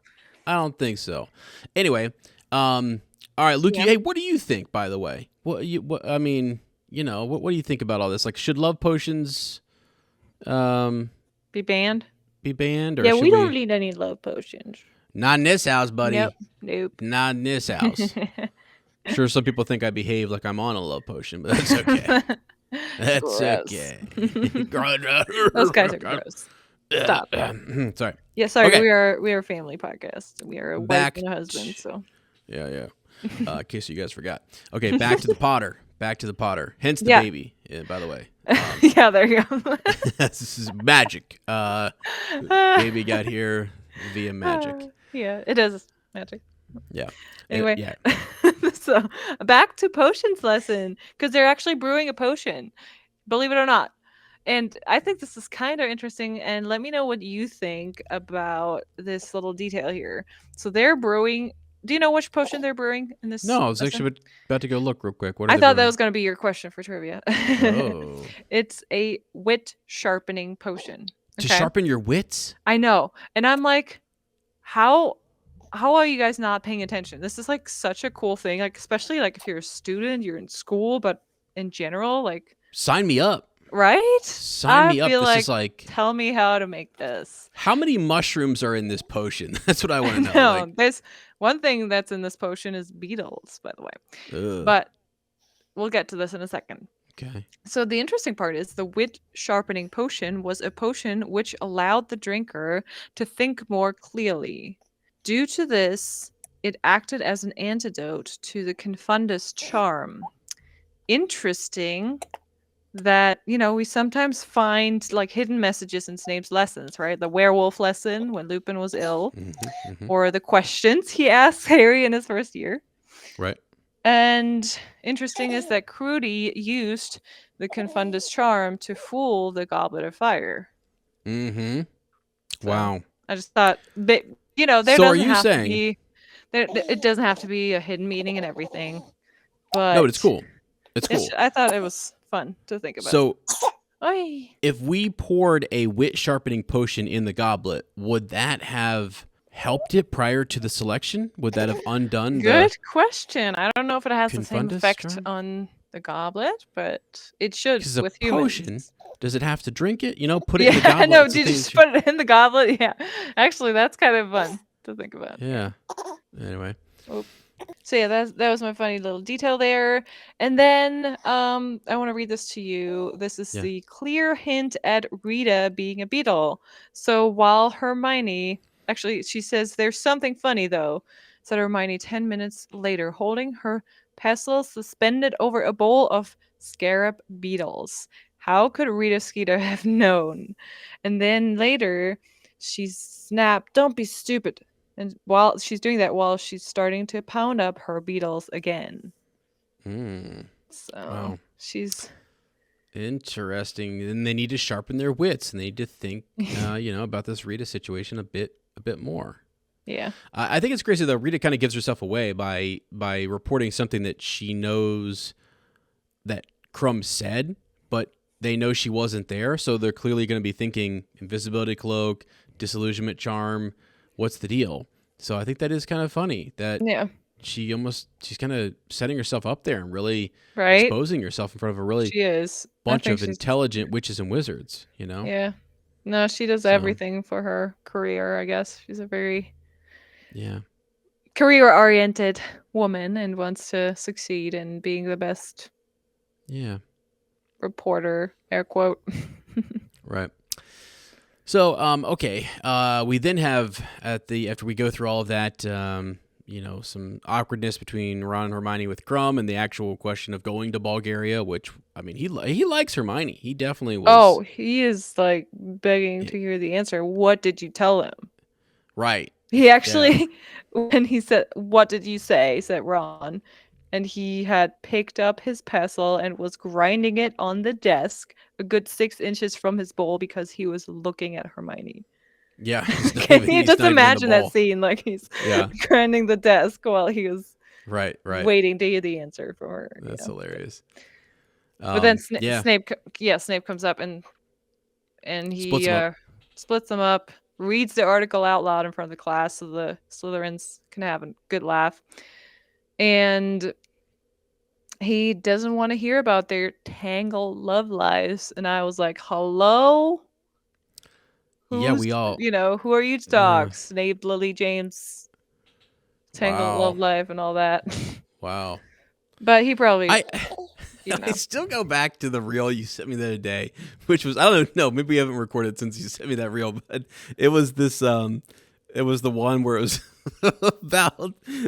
Anyway, all right, Luke, hey, what do you think, by the way? What do you think about all this? Like, should love potions be banned? Or we don't need any love potions. Not in this house, buddy. Nope. Not in this house. Sure, some people think I behave like I'm on a love potion, but that's okay. That's okay. Those guys are gross. Stop. Sorry. Yeah, sorry. Okay. We are a family podcast. We are a wife and a husband. So. Yeah. In case you guys forgot. Okay, back to the Potter. Hence the baby. by the way. Yeah, there you go. This is magic. Baby got here via magic. Yeah, it is magic. Yeah. Anyway, Yeah. so back to potions lesson, because they're actually brewing a potion, believe it or not. And I think this is kind of interesting, and let me know what you think about this little detail here. So they're brewing. Do you know which potion they're brewing in this No, I was lesson? actually about to go look real quick. What are I they thought that brewing? was going to be your question for trivia. Oh. It's a wit sharpening potion. To Okay. sharpen your wits? I know. And I'm like, how are you guys not paying attention? This is like such a cool thing. Like, especially like if you're a student, you're in school, but in general, like, Sign me up. right? Sign me up. Feel This like, is like, tell me how to make this. how many mushrooms are in this potion? That's what I want to know. No, Like, there's one thing that's in this potion is beetles, by the way. ugh. But we'll get to this in a second. Okay. So the interesting part is the wit sharpening potion was a potion which allowed the drinker to think more clearly. Due to this, it acted as an antidote to the Confundus charm. Interesting that, we sometimes find like hidden messages in Snape's lessons, right? The werewolf lesson when Lupin was ill, or the questions he asked Harry in his first year. Right. And interesting is that Crudy used the Confundus charm to fool the Goblet of Fire. Mm-hmm. So, Wow. I just thought, there So doesn't are you have saying- to be, it doesn't have to be a hidden meaning and everything. But No, but it's cool. It's cool. I thought it was fun to think about. So Oy. if we poured a wit sharpening potion in the goblet, would that have helped it prior to the selection? Would that have undone Good question. I don't know if it has the same Confundus effect charm? on the goblet, but it should Because a with humans. potion, does it have to drink it? Put it in the Yeah, goblet. no, It's the did you thing just that put it in the goblet? Yeah. Actually, that's kind of fun to think about. Yeah. Anyway. So yeah, that was my funny little detail there. And then I want to read this to you. This is Yeah. the clear hint at Rita being a beetle. So while Hermione, actually, she says there's something funny though, said Hermione 10 minutes later, holding her pestle suspended over a bowl of scarab beetles. How could Rita Skeeter have known? And then later, she snapped, "Don't be stupid." And while she's doing that, while she's starting to pound up her beetles again. So Wow. she's Interesting. And they need to sharpen their wits, and they need to think, about this Rita situation a bit more. yeah. I think it's crazy though. Rita kind of gives herself away by reporting something that she knows that Crumb said, but they know she wasn't there, so they're clearly going to be thinking invisibility cloak, disillusionment charm. What's the deal? So I think that is kind of funny that Yeah. she's kind of setting herself up there and really Right. exposing herself in front of a really She is. bunch of intelligent witches and wizards. Yeah. No, she does So- everything for her career, I guess. She's a very Yeah. career-oriented woman and wants to succeed in being the best Yeah. reporter, air quote. Right. So, okay. We then have after we go through all of that, some awkwardness between Ron and Hermione with Crumb and the actual question of going to Bulgaria, which, I mean, he likes Hermione. He definitely was. Oh, he is like begging to hear the answer. What did you tell him? Right. He actually, when he said, "What did you say?" said Ron, and he had picked up his pestle and was grinding it on the desk a good 6 inches from his bowl because he was looking at Hermione. Yeah. Can you just imagine that scene? Like he's Yeah. grinding the desk while he was Right. waiting to hear the answer from her. That's hilarious. But then yeah. Snape comes up and he Splits 'em up. splits them up, reads the article out loud in front of the class so the Slytherins can have a good laugh. And he doesn't want to hear about their tangled love lives. And I was like, hello? Yeah, we all. Who are you to talk? Snape, Lily James, tangled Wow. love life and all that. Wow. But he probably, I still go back to the reel you sent me the other day, which was, I don't know, maybe we haven't recorded since you sent me that reel, but it was this It was the one where it was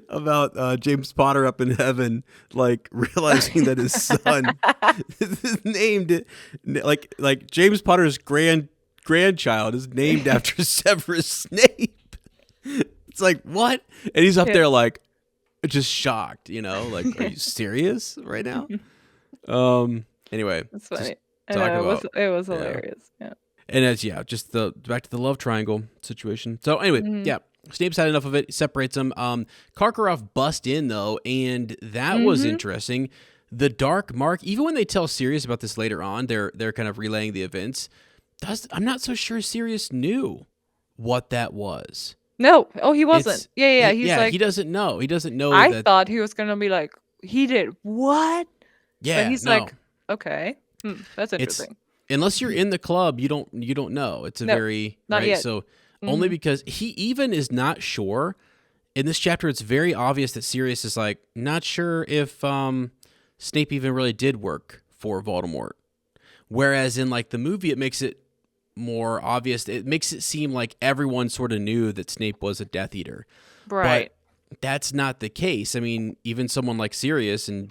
about James Potter up in heaven, like realizing that his son is named like James Potter's grandchild is named after Severus Snape. It's like, what? And he's up there like just shocked, like, are you serious right now? Anyway, That's funny. talk about It was hilarious. Yeah. and it's just the back to the love triangle situation. So anyway, Mhm. Snape's had enough of it. Separates them. Karkaroff bust in though, and that was Mhm. interesting. The dark mark. Even when they tell Sirius about this later on, they're kind of relaying the events. I'm not so sure Sirius knew what that was. No. Oh, he wasn't. It's Yeah. He's like, he doesn't know. He doesn't know I that. thought he was gonna be like, he did what? But Yeah, he's no. like, okay, that's It's interesting. unless you're in the club, you don't know. It's a No, very not right. yet. So only Mhm. because he even is not sure. In this chapter, it's very obvious that Sirius is like not sure if Snape even really did work for Voldemort. Whereas in like the movie, it makes it more obvious. It makes it seem like everyone sort of knew that Snape was a Death Eater, Right. but that's not the case. I mean, even someone like Sirius and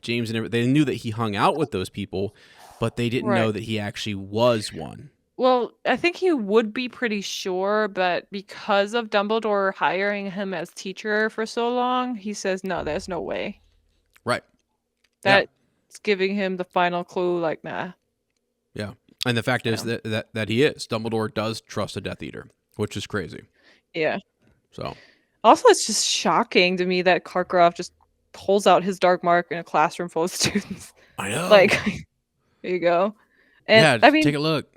James and they knew that he hung out with those people, but they didn't Right. know that he actually was one. Well, I think he would be pretty sure, but because of Dumbledore hiring him as teacher for so long, he says, no, there's no way. Right. Yeah. That's giving him the final clue, like, nah. Yeah. And the fact is So, that he is. Dumbledore does trust a Death Eater, which is crazy. yeah. So Also, it's just shocking to me that Karkaroff just pulls out his dark mark in a classroom full of students. I know. Like, there you go. And Yeah, I mean, take a look.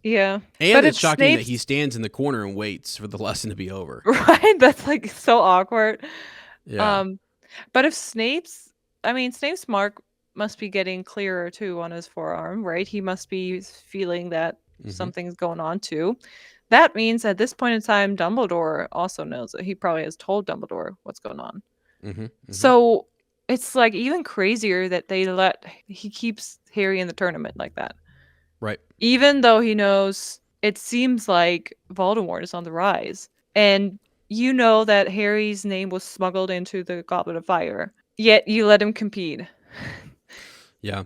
yeah. And But it's it's shocking that Snape's, he stands in the corner and waits for the lesson to be over. right? That's like so awkward. Yeah. Um, but if Snape's mark must be getting clearer too on his forearm, right? He must be feeling that Mm-hmm. something's going on too. That means at this point in time, Dumbledore also knows that he probably has told Dumbledore what's going on. Mm-hmm. Mm-hmm. So it's like even crazier that he keeps Harry in the tournament like that. Right. Even though he knows it seems like Voldemort is on the rise. And you know that Harry's name was smuggled into the Goblet of Fire. Yet you let him compete. Yeah.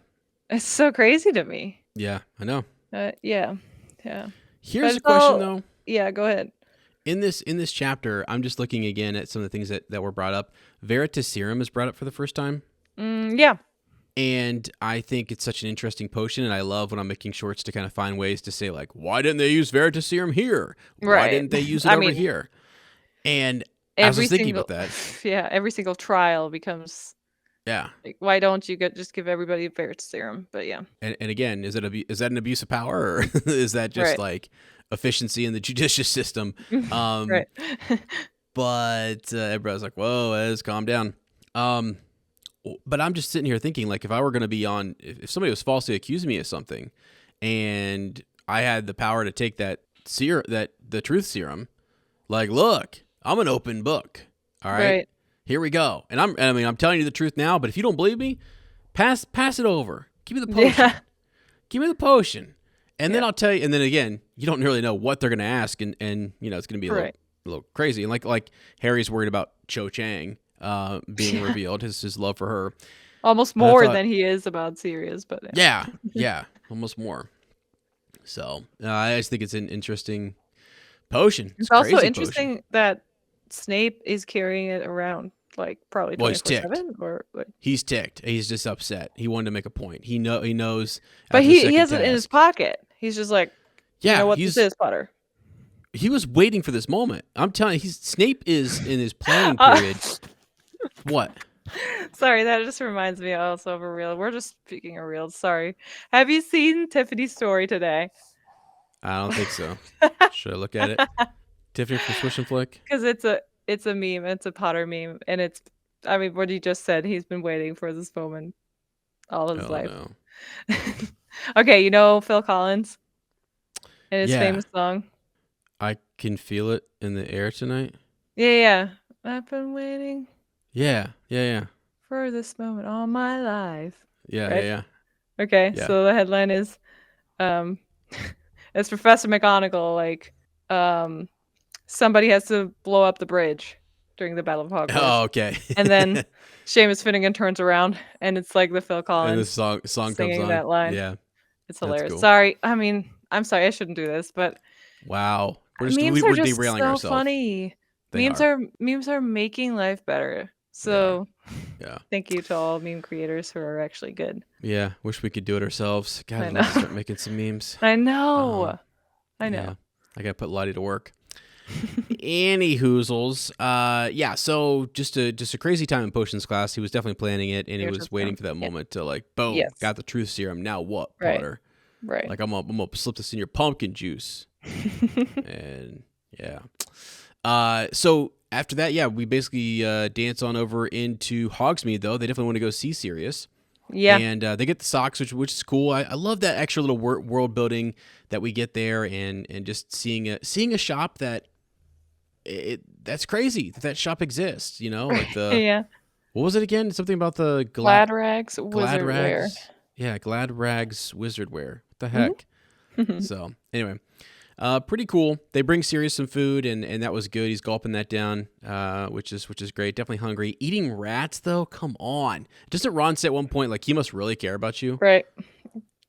It's so crazy to me. Yeah, I know. Yeah. Here's But a it's question all, though. yeah, go ahead. In this chapter, I'm just looking again at some of the things that were brought up. Veritaserum is brought up for the first time. Yeah. And I think it's such an interesting potion, and I love when I'm making shorts to kind of find ways to say, like, why didn't they use Veritaserum here? Why Right. didn't they use it I over mean, here? And I was every just thinking single about that. yeah, every single trial becomes Yeah. like, why don't you just give everybody Ferret serum? But yeah. And again, is that an abuse of power, or is that just Right. like efficiency in the judicious system? Right. But everybody's like, whoa, let's calm down. But I'm just sitting here thinking, like, if I were going to be on, if somebody was falsely accusing me of something, and I had the power to take that the truth serum, like, look, I'm an open book. All right, Right. here we go. And I'm telling you the truth now. But if you don't believe me, pass it over. Give me the potion. Yeah. Give me the potion, and then Yeah. I'll tell you. And then again, you don't really know what they're going to ask, and it's going to be a little crazy. And like Harry's worried about Cho Chang being revealed, his love for her. Almost more than he is about Sirius, but Yeah, almost more. So I just think it's an interesting potion. It's also crazy interesting potion. that Snape is carrying it around like probably 24/7 or like... He's ticked. He's just upset. He wanted to make a point. He knows. But he has it in his pocket. He's just like, yeah, you know what this is, Potter. He was waiting for this moment. I'm telling you, Snape is in his planning period. What? Sorry, that just reminds me also of a reel. We're just speaking of reels. Sorry. Have you seen Tiffany's story today? I don't think so. Should I look at it? Tiffany from Swish and Flick? Because it's a meme. It's a Potter meme. And what he just said, he's been waiting for this moment all his life. No. Okay, you know Phil Collins and his famous song? I can feel it in the air tonight. Yeah. I've been waiting. Yeah. For this moment all my life. Yeah, right? yeah. Okay, Yeah. so the headline is, it's Professor McGonagall, like, somebody has to blow up the bridge during the Battle of Oh, Hogwarts. okay. And then Seamus Finnegan turns around and it's like the Phil And the Collins song comes singing on. that line. Yeah, It's that's hilarious. cool. Sorry. I mean, I'm sorry, I shouldn't do this, but Wow, memes are we're just derailing so ourselves. funny. They are. Memes are making life better. They are. So Yeah. thank you to all meme creators who are actually good. Yeah. Wish we could do it ourselves. God, I I'd love to know. start making some memes. I know. I Yeah. know. I gotta put Lottie to work. Any hoozles. Yeah, so just a crazy time in potions class. He was definitely planning it, and he You're was just waiting for that yeah. moment to like, boom, Yes. got the truth serum. Now what, Right. Potter? Right. Like I'm gonna slip this in your pumpkin juice. And yeah. So after that, yeah, we basically dance on over into Hogsmeade. Though they definitely want to go see Sirius. Yeah. And they get the socks, which is cool. I love that extra little world building that we get there, and just seeing a shop that's crazy that shop exists. You know, like Yeah. what was it again? Something about the Glad rags, glad wizard wear. rags. Yeah, glad rags wizard wear. What the heck? Mm-hmm. So anyway, pretty cool. They bring Sirius some food, and that was good. He's gulping that down, which is great. Definitely hungry. Eating rats though, come on. Doesn't Ron say at one point like he must really care about you, Right.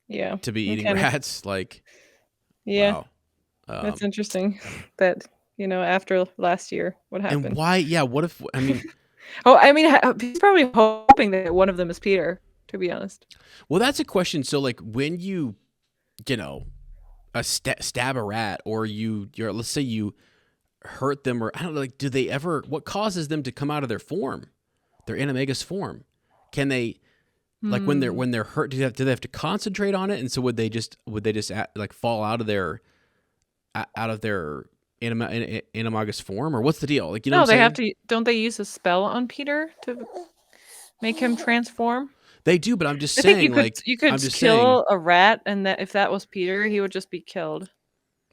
Yeah. to be eating rats? Like, yeah. wow. That's interesting. That after last year, what happened? And why? Yeah. What if? I mean. Oh, I mean, he's probably hoping that one of them is Peter. To be honest. Well, that's a question. So, like, when you stab a rat, or let's say you hurt them, or I don't know, like, do they ever? What causes them to come out of their form, their animagus form? Can they, like, when they're hurt? Do they have to concentrate on it? And so would they just like fall out of their animagus form, or what's the deal? Like, you know, No, what I'm they saying? have to. Don't they use a spell on Peter to make him transform? They do, but I'm just I think saying, you could I'm just kill saying, a rat, and that if that was Peter, he would just be killed.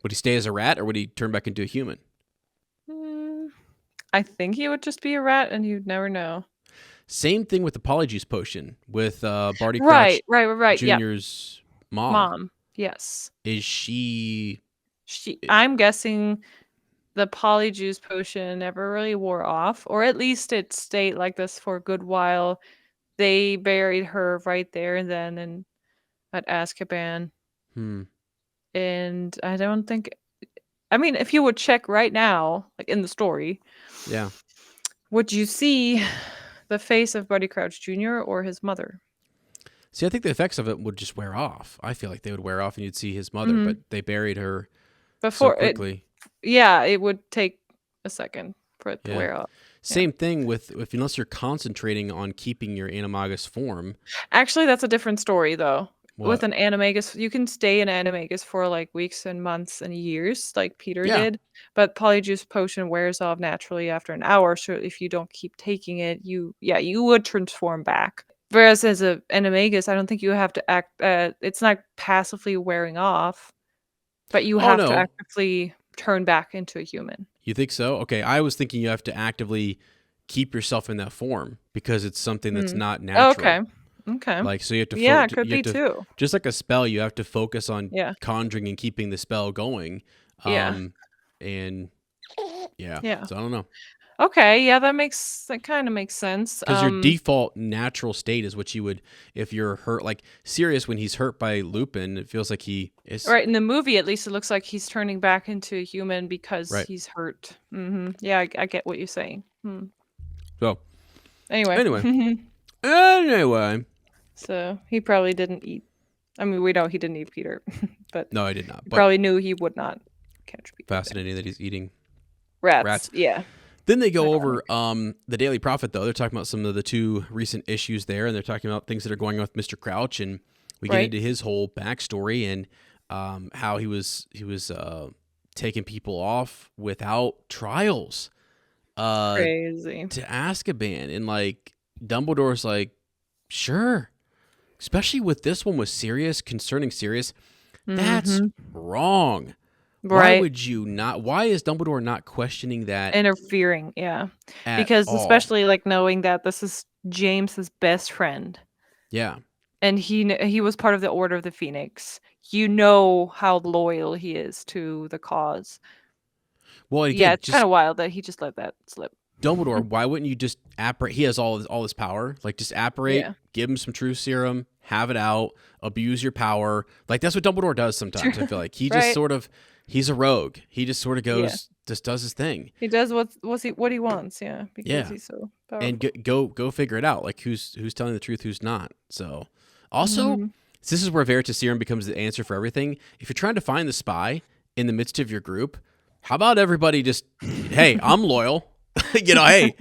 would he stay as a rat, or would he turn back into a human? I think he would just be a rat, and you'd never know. Same thing with the Polyjuice potion with Barty Crouch Right. Jr.'s mom. Yes. Is she? I'm guessing the Polyjuice potion never really wore off, or at least it stayed like this for a good while. They buried her right there and then at Azkaban. And I don't think. I mean, if you would check right now, like in the story, Yeah. would you see the face of Barty Crouch Jr. or his mother? See, I think the effects of it would just wear off. I feel like they would wear off, and you'd see his mother, but they buried her so quickly. It would take a second for it to wear off. Same thing with unless you're concentrating on keeping your animagus form. Actually, that's a different story though. What? With an animagus, you can stay in animagus for like weeks and months and years, like Peter did. But Polyjuice potion wears off naturally after an hour. So if you don't keep taking it, you would transform back. Whereas as an animagus, I don't think you have to act. It's not passively wearing off, but you have to actively turn back into a human. You think so? Okay, I was thinking you have to actively keep yourself in that form because it's something that's not natural. Okay. Like, so you have to. It could be too. Just like a spell, you have to focus on conjuring and keeping the spell going. And yeah. So I don't know. Okay, yeah, that kind of makes sense. Because your default natural state is what you would, if you're hurt, like Sirius, when he's hurt by Lupin, it feels like he is. Right, in the movie, at least it looks like he's turning back into a human because he's hurt. Yeah, I get what you're saying. So, anyway. So, he probably didn't eat. I mean, we know he didn't eat Peter, but no, I did not. He probably knew he would not catch Peter. Fascinating that he's eating rats. Yeah. Then they go over the Daily Prophet, though. They're talking about some of the two recent issues there, and they're talking about things that are going on with Mr. Crouch, and we get into his whole backstory and how he was taking people off without trials. Crazy. To Azkaban, and like Dumbledore's like, sure. Especially with this one with Sirius, concerning Sirius, that's wrong. Right. Why would you not? Why is Dumbledore not questioning that? Interfering, because especially like knowing that this is James's best friend. Yeah. And he was part of the Order of the Phoenix. You know how loyal he is to the cause. Well, Yeah, again, it's kind of wild that he just let that slip. Dumbledore, why wouldn't you just apparate? He has all this power. Like, just apparate, Yeah. give him some truth serum, have it out, abuse your power. Like, that's what Dumbledore does sometimes. I feel like he just Right. sort of, he's a rogue. He just sort of Yeah. goes, just does his thing. He does what he wants, yeah, because Yeah. he's so powerful. And go figure it out. Like, who's telling the truth, who's not. So, also, Mhm. this is where Veritas Serum becomes the answer for everything. If you're trying to find the spy in the midst of your group, how about everybody just, hey, I'm loyal. Hey,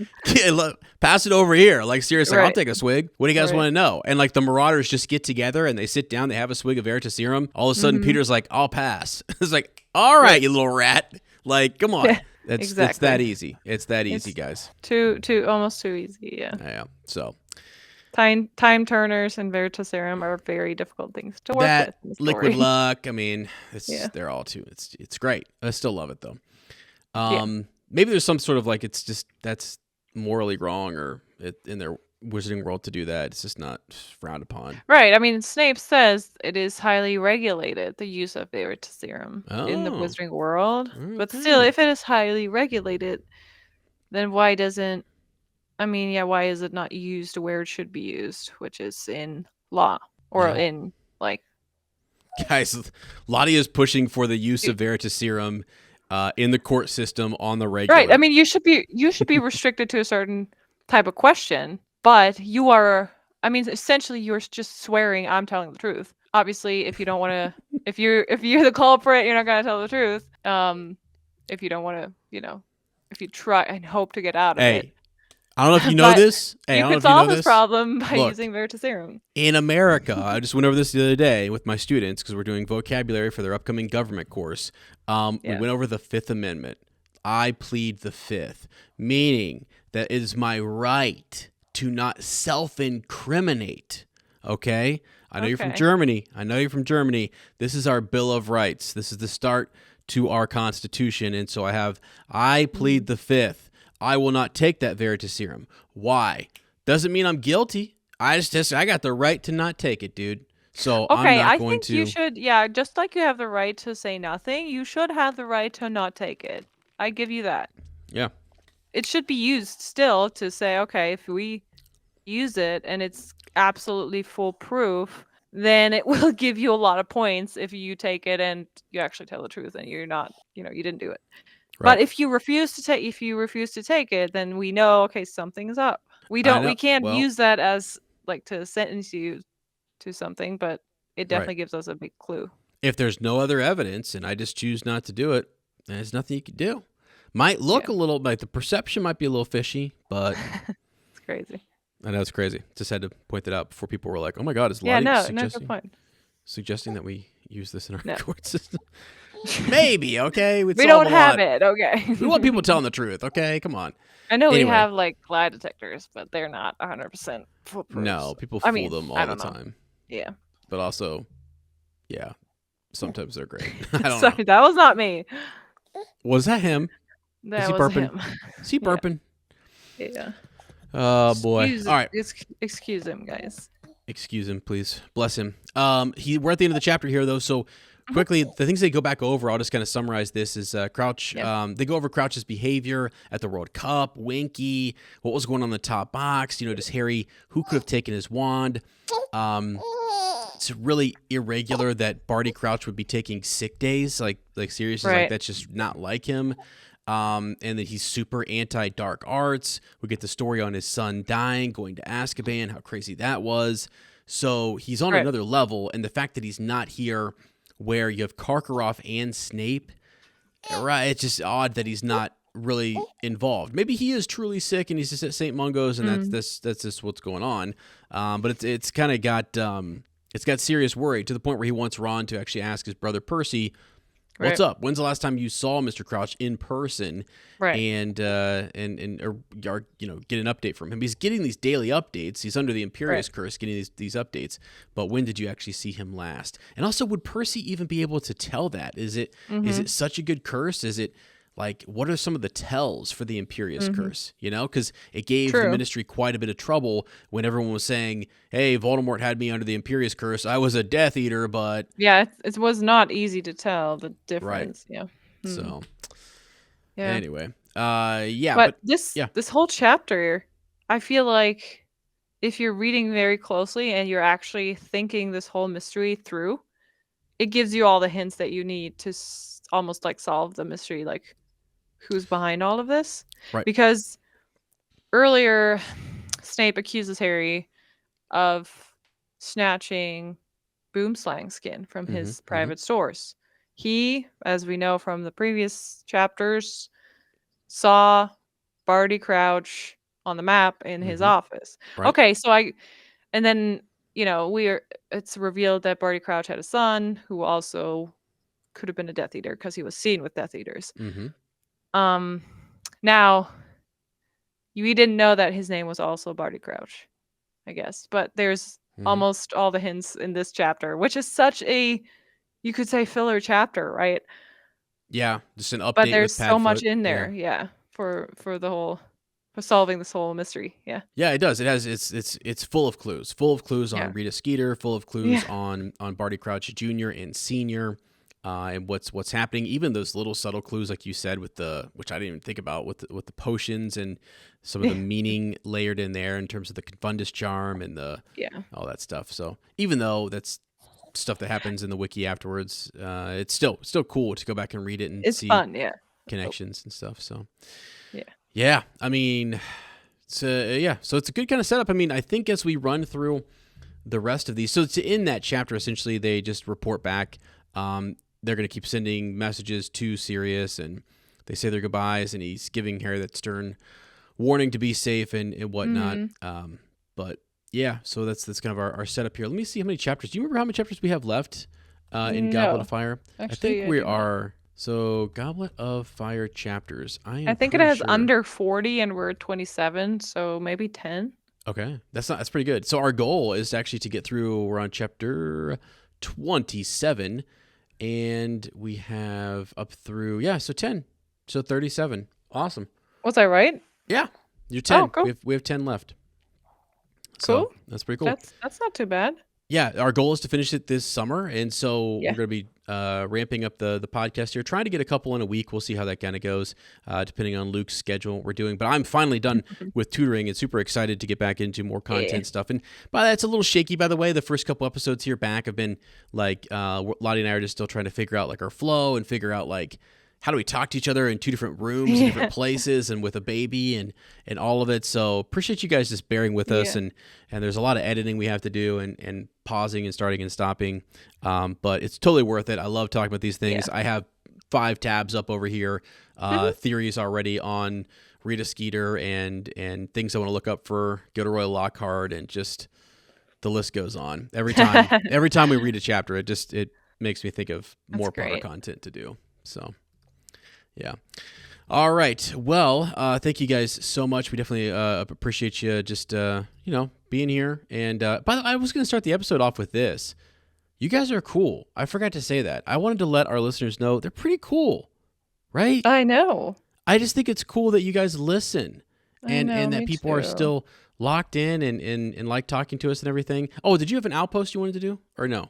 pass it over here. Like, seriously, I'll Right. take a swig. What do you guys Right. want to know? And like the Marauders just get together and they sit down, they have a swig of Veritas Serum. All of a sudden, Mhm. Peter's like, I'll pass. It's like, all right, you little rat. Like, come on. Yeah, It's exactly. that easy. It's that easy, guys. Too almost too easy, yeah. Yeah. So Time turners and Veritaserum are very difficult things to work that with in the liquid story. luck. I mean, Yeah. they're all too. It's great. I still love it though. Yeah. Maybe there's some sort of like it's just that's morally wrong or in their wizarding world to do that. It's just not frowned upon. Right. I mean, Snape says it is highly regulated, the use of Veritaserum in the Oh, Wizarding world. But okay. still, if it is highly regulated, then why doesn't, I mean, yeah, why is it not used where it should be used, which is in law or Yeah. in, like, Guys, Lottie is pushing for the use of Veritas Serum in the court system on the regular. right. I mean, you should be restricted to a certain type of question, but you are, I mean, essentially you're just swearing I'm telling the truth. Obviously, if you don't want to, if you're the culprit, you're not going to tell the truth. If you don't want to, if you try and hope to get out of it. I don't know if you know But this. Hey, I you don't know could if you know solve this this. problem by Look, using Veritaserum. in America, I just went over this the other day with my students because we're doing vocabulary for their upcoming government course. We Yeah. went over the Fifth Amendment. I plead the Fifth, meaning that it is my right to not self-incriminate. Okay? I know you're from Okay. Germany. This is our Bill of Rights. This is the start to our Constitution. And so I plead the Fifth. I will not take that Veritaserum. Why? Doesn't mean I'm guilty. I got the right to not take it, dude. So I'm Okay, not I going think to. you should, yeah, just like you have the right to say nothing, you should have the right to not take it. I give you that. Yeah. It should be used still to say, okay, if we use it and it's absolutely foolproof, then it will give you a lot of points if you take it and you actually tell the truth and you're not, you didn't do it. Right. But if you refuse to take it, then we know, okay, something's up. We can't use that as like to sentence you to something, but it definitely gives us a big clue. If there's no other evidence and I just choose not to do it, there's nothing you can do. Might look a little like the perception might be a little fishy, but it's crazy. I know it's crazy. Just had to point that out before people were like, "Oh my God, is Lottie good point. suggesting that we use this in our court system?" Maybe, okay. We don't have it, okay. We want people telling the truth, okay? Come on. I know Anyway. we have like lie detectors, but they're not 100% foolproof. No, people fool them all the time. Yeah. But also, yeah, sometimes they're great. I don't Sorry, know. that was not me. Was that him? That he was burping? him. Is he burping? Yeah. Oh boy! All right, excuse him, guys. Excuse him, please. Bless him. We're at the end of the chapter here, though. So quickly, the things they go back over, I'll just kind of summarize this. Is Crouch? Yep. They go over Crouch's behavior at the World Cup. Winky, what was going on in the top box? Does Harry? Who could have taken his wand? It's really irregular that Barty Crouch would be taking sick days. Like Sirius is like that's just not like him. And that he's super anti-dark arts. We get the story on his son dying, going to Azkaban, how crazy that was. So he's on another level, and the fact that he's not here where you have Karkaroff and Snape, right? It's just odd that he's not really involved. Maybe he is truly sick and he's just at St. Mungo's, and that's just what's going on. But it's kind of got Sirius worried to the point where he wants Ron to actually ask his brother Percy, what's up? When's the last time you saw Mr. Crouch in person? Right. And get an update from him. He's getting these daily updates. He's under the Imperious Curse getting these updates. But when did you actually see him last? And also, would Percy even be able to tell that? Is it such a good curse? Is it like, what are some of the tells for the Imperious Curse? Because it gave the Ministry quite a bit of trouble when everyone was saying, hey, Voldemort had me under the Imperious Curse. I was a Death Eater, but... Yeah, it was not easy to tell the difference. Right. Yeah. So... Yeah. Anyway, yeah, But but this yeah. this whole chapter, I feel like if you're reading very closely and you're actually thinking this whole mystery through, it gives you all the hints that you need to almost like solve the mystery, like who's behind all of this. Right. Because earlier, Snape accuses Harry of snatching Boomslang skin from Mm-hmm. his Mm-hmm. private stores. He, as we know from the previous chapters, saw Barty Crouch on the map in his Mm-hmm. office. Right. Okay, and then, it's revealed that Barty Crouch had a son who also could have been a Death Eater because he was seen with Death Eaters. Mm-hmm. Um, Now, we didn't know that his name was also Barty Crouch, I guess, but there's Mm-hmm. almost all the hints in this chapter, which is such a, you could say, filler chapter, right? Yeah, just an But update there's with so much Padfoot. in Yeah. there, yeah, for solving this whole mystery. Yeah. Yeah, it does. It has it's full of clues. Full of clues on Yeah. Rita Skeeter, full of clues Yeah. on Barty Crouch Jr. and Senior. And what's happening, even those little subtle clues, like you said, with the, which I didn't even think about, with the potions and some of the meaning layered in there in terms of the Confundus charm and the Yeah. all that stuff. So even though that's stuff that happens in the wiki afterwards, it's still cool to go back and read it and It's see fun, yeah. connections and stuff. So Yeah. yeah, I mean, so it's a good kind of setup. I mean, I think as we run through the rest of these, so to in that chapter, essentially they just report back. They're going to keep sending messages to Sirius, and they say their goodbyes, and he's giving Harry that stern warning to be safe and whatnot. But yeah, so that's kind of our setup here. Let me see how many chapters. Do you remember how many chapters we have left in Goblet No. of Fire? Actually, I think we do not. are. So Goblet of Fire chapters. I think it pretty has sure. under 40 and we're 27, so maybe 10. Okay, that's pretty good. So our goal is actually to get through. We're on chapter 27, and we have up through so 10, so 37. Awesome. Was I right? Yeah, you're 10. Oh, cool. We have 10 left. Cool. So that's pretty cool. That's not too bad. Yeah, our goal is to finish it this summer, and so Yeah. we're going to be ramping up the podcast here, trying to get a couple in a week. We'll see how that kind of goes, depending on Luke's schedule, what we're doing. But I'm finally done with tutoring and super excited to get back into more content stuff. And by that, it's a little shaky, by the way. The first couple episodes here back have been like, Lottie and I are just still trying to figure out like our flow and figure out like, how do we talk to each other in two different rooms in different places and with a baby and all of it. So appreciate you guys just bearing with us. And there's a lot of editing we have to do and pausing and starting and stopping. But it's totally worth it. I love talking about these things. I have 5 tabs up over here, theories already on Rita Skeeter and things I want to look up for Gilderoy Lockhart, and just the list goes on. Every time we read a chapter, it makes me think of more Potter content to do. So yeah. All right. Well, thank you guys so much. We definitely appreciate you just being here. And by the way, I was going to start the episode off with this. You guys are cool. I forgot to say that. I wanted to let our listeners know they're pretty cool, right? I know. I just think it's cool that you guys listen and that me people are too. still locked in and like talking to us and everything. Oh, did you have an outpost you wanted to do or no?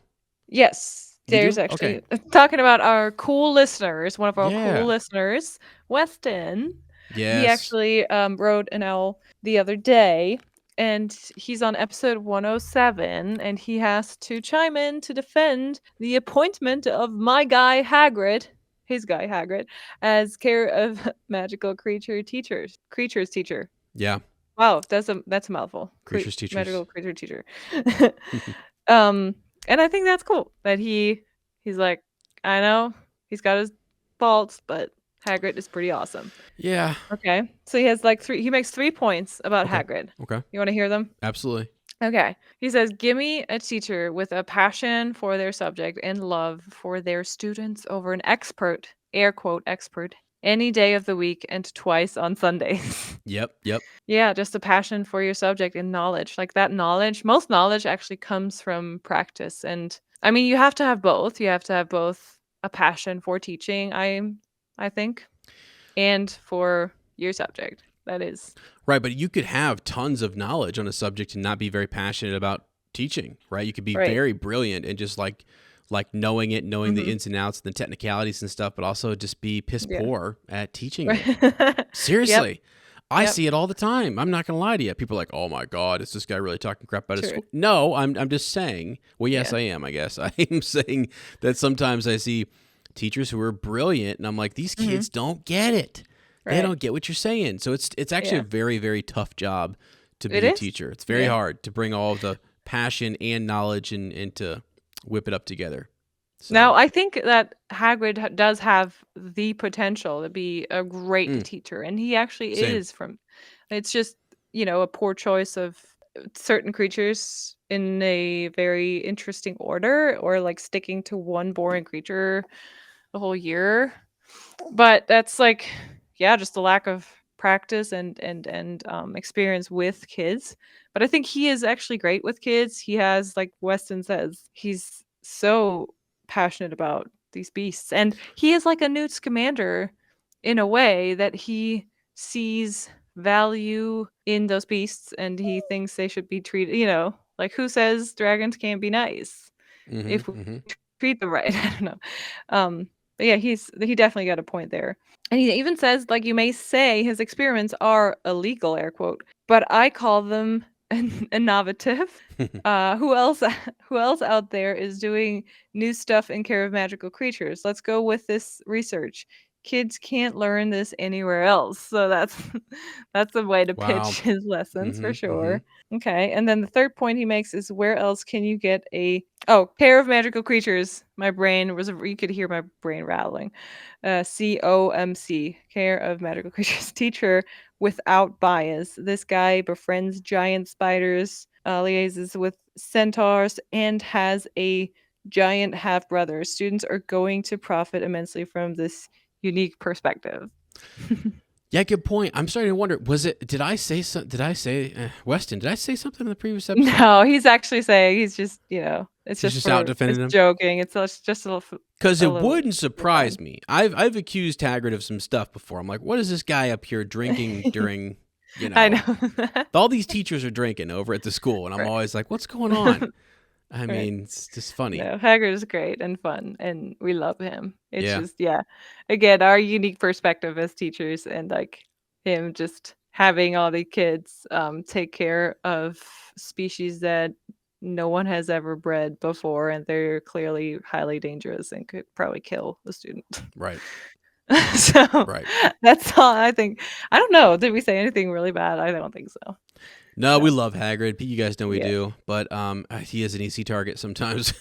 Yes. You do? There's actually talking about our cool listeners. One of our Yeah. cool listeners, Weston. Yes. He actually wrote an L the other day, and he's on episode 107, and he has to chime in to defend the appointment of my guy Hagrid, his guy Hagrid, as care of magical creatures teacher. Yeah. Wow, that's a mouthful. Creatures teachers. Magical creature teacher. And I think that's cool that he's like, I know he's got his faults, but Hagrid is pretty awesome. Yeah. Okay. So he makes 3 points about Hagrid. Okay. You want to hear them? Absolutely. Okay. He says, give me a teacher with a passion for their subject and love for their students over an expert, air quote expert, any day of the week and twice on Sundays. Yep. Yeah, just a passion for your subject and knowledge. Like that knowledge, most knowledge actually comes from practice. And I mean, you have to have both. You have to have both a passion for teaching, I think, and for your subject. That is. Right, but you could have tons of knowledge on a subject and not be very passionate about teaching, right? You could be very brilliant and just like like knowing the Mhm. ins and outs and the technicalities and stuff, but also just be piss Yeah. poor at teaching it. Right. Yep. Seriously. I Yep. see it all the time. I'm not gonna lie to you. People are like, "Oh my god, is this guy really talking crap about his True. school?" No, I'm just saying. Well, yes, Yeah. I am. I guess I am saying that sometimes I see teachers who are brilliant, and I'm like, these Mhm. kids don't get it. They Right. don't get what you're saying. So it's actually Yeah. a very very tough job to It be a is. teacher. It's very Yeah. hard to bring all of the passion and knowledge and to whip it up together. So Now, I think that Hagrid does have the potential to be a great mm, teacher, and he actually same. is from it's just, a poor choice of certain creatures in a very interesting order or like sticking to one boring creature the whole year. But that's like, yeah, just a lack of practice and experience with kids. But I think he is actually great with kids. He has, like Weston says, he's so passionate about these beasts, and he is like a Newt Scamander in a way that he sees value in those beasts, and he thinks they should be treated. Like who says dragons can't be nice Mm-hmm. if we Mm-hmm. treat them right? I don't know. But yeah, he definitely got a point there. And he even says, like, you may say his experiments are illegal, air quote, but I call them innovative. Who else? Who else out there is doing new stuff in care of magical creatures? Let's go with this research. Kids can't learn this anywhere else, so that's that's a way to Wow. pitch his lessons for Mm-hmm. Mm-hmm. sure. Okay, and then the third point he makes is where else can you get a care of magical creatures? My brain was you could hear my brain rattling. COMC, care of magical creatures teacher without bias. This guy befriends giant spiders, liaises with centaurs, and has a giant half brother. Students are going to profit immensely from this unique perspective. Yeah, good point. I'm starting to wonder. Did I say something? Did I say Weston? Did I say something in the previous episode? No, he's actually saying he's just, it's He's just just out for defending it's him. joking. It's just Because a it little wouldn't for fun. surprise me. I've accused Hagrid of some stuff before. I'm like, what is this guy up here drinking during? I know. All these teachers are drinking over at the school, and I'm Right. always like, what's going on? I Right. mean, it's just funny. No, Hagrid is great and fun, and we love him. It's Yeah. just, yeah, again, our unique perspective as teachers, and like him just having all the kids take care of species that no one has ever bred before, and they're clearly highly dangerous and could probably kill a student. Right. So Right. that's all I think. I don't know. Did we say anything really bad? I don't think so. No, we No. love Hagrid. You guys know we Yeah. do, but he is an easy target sometimes.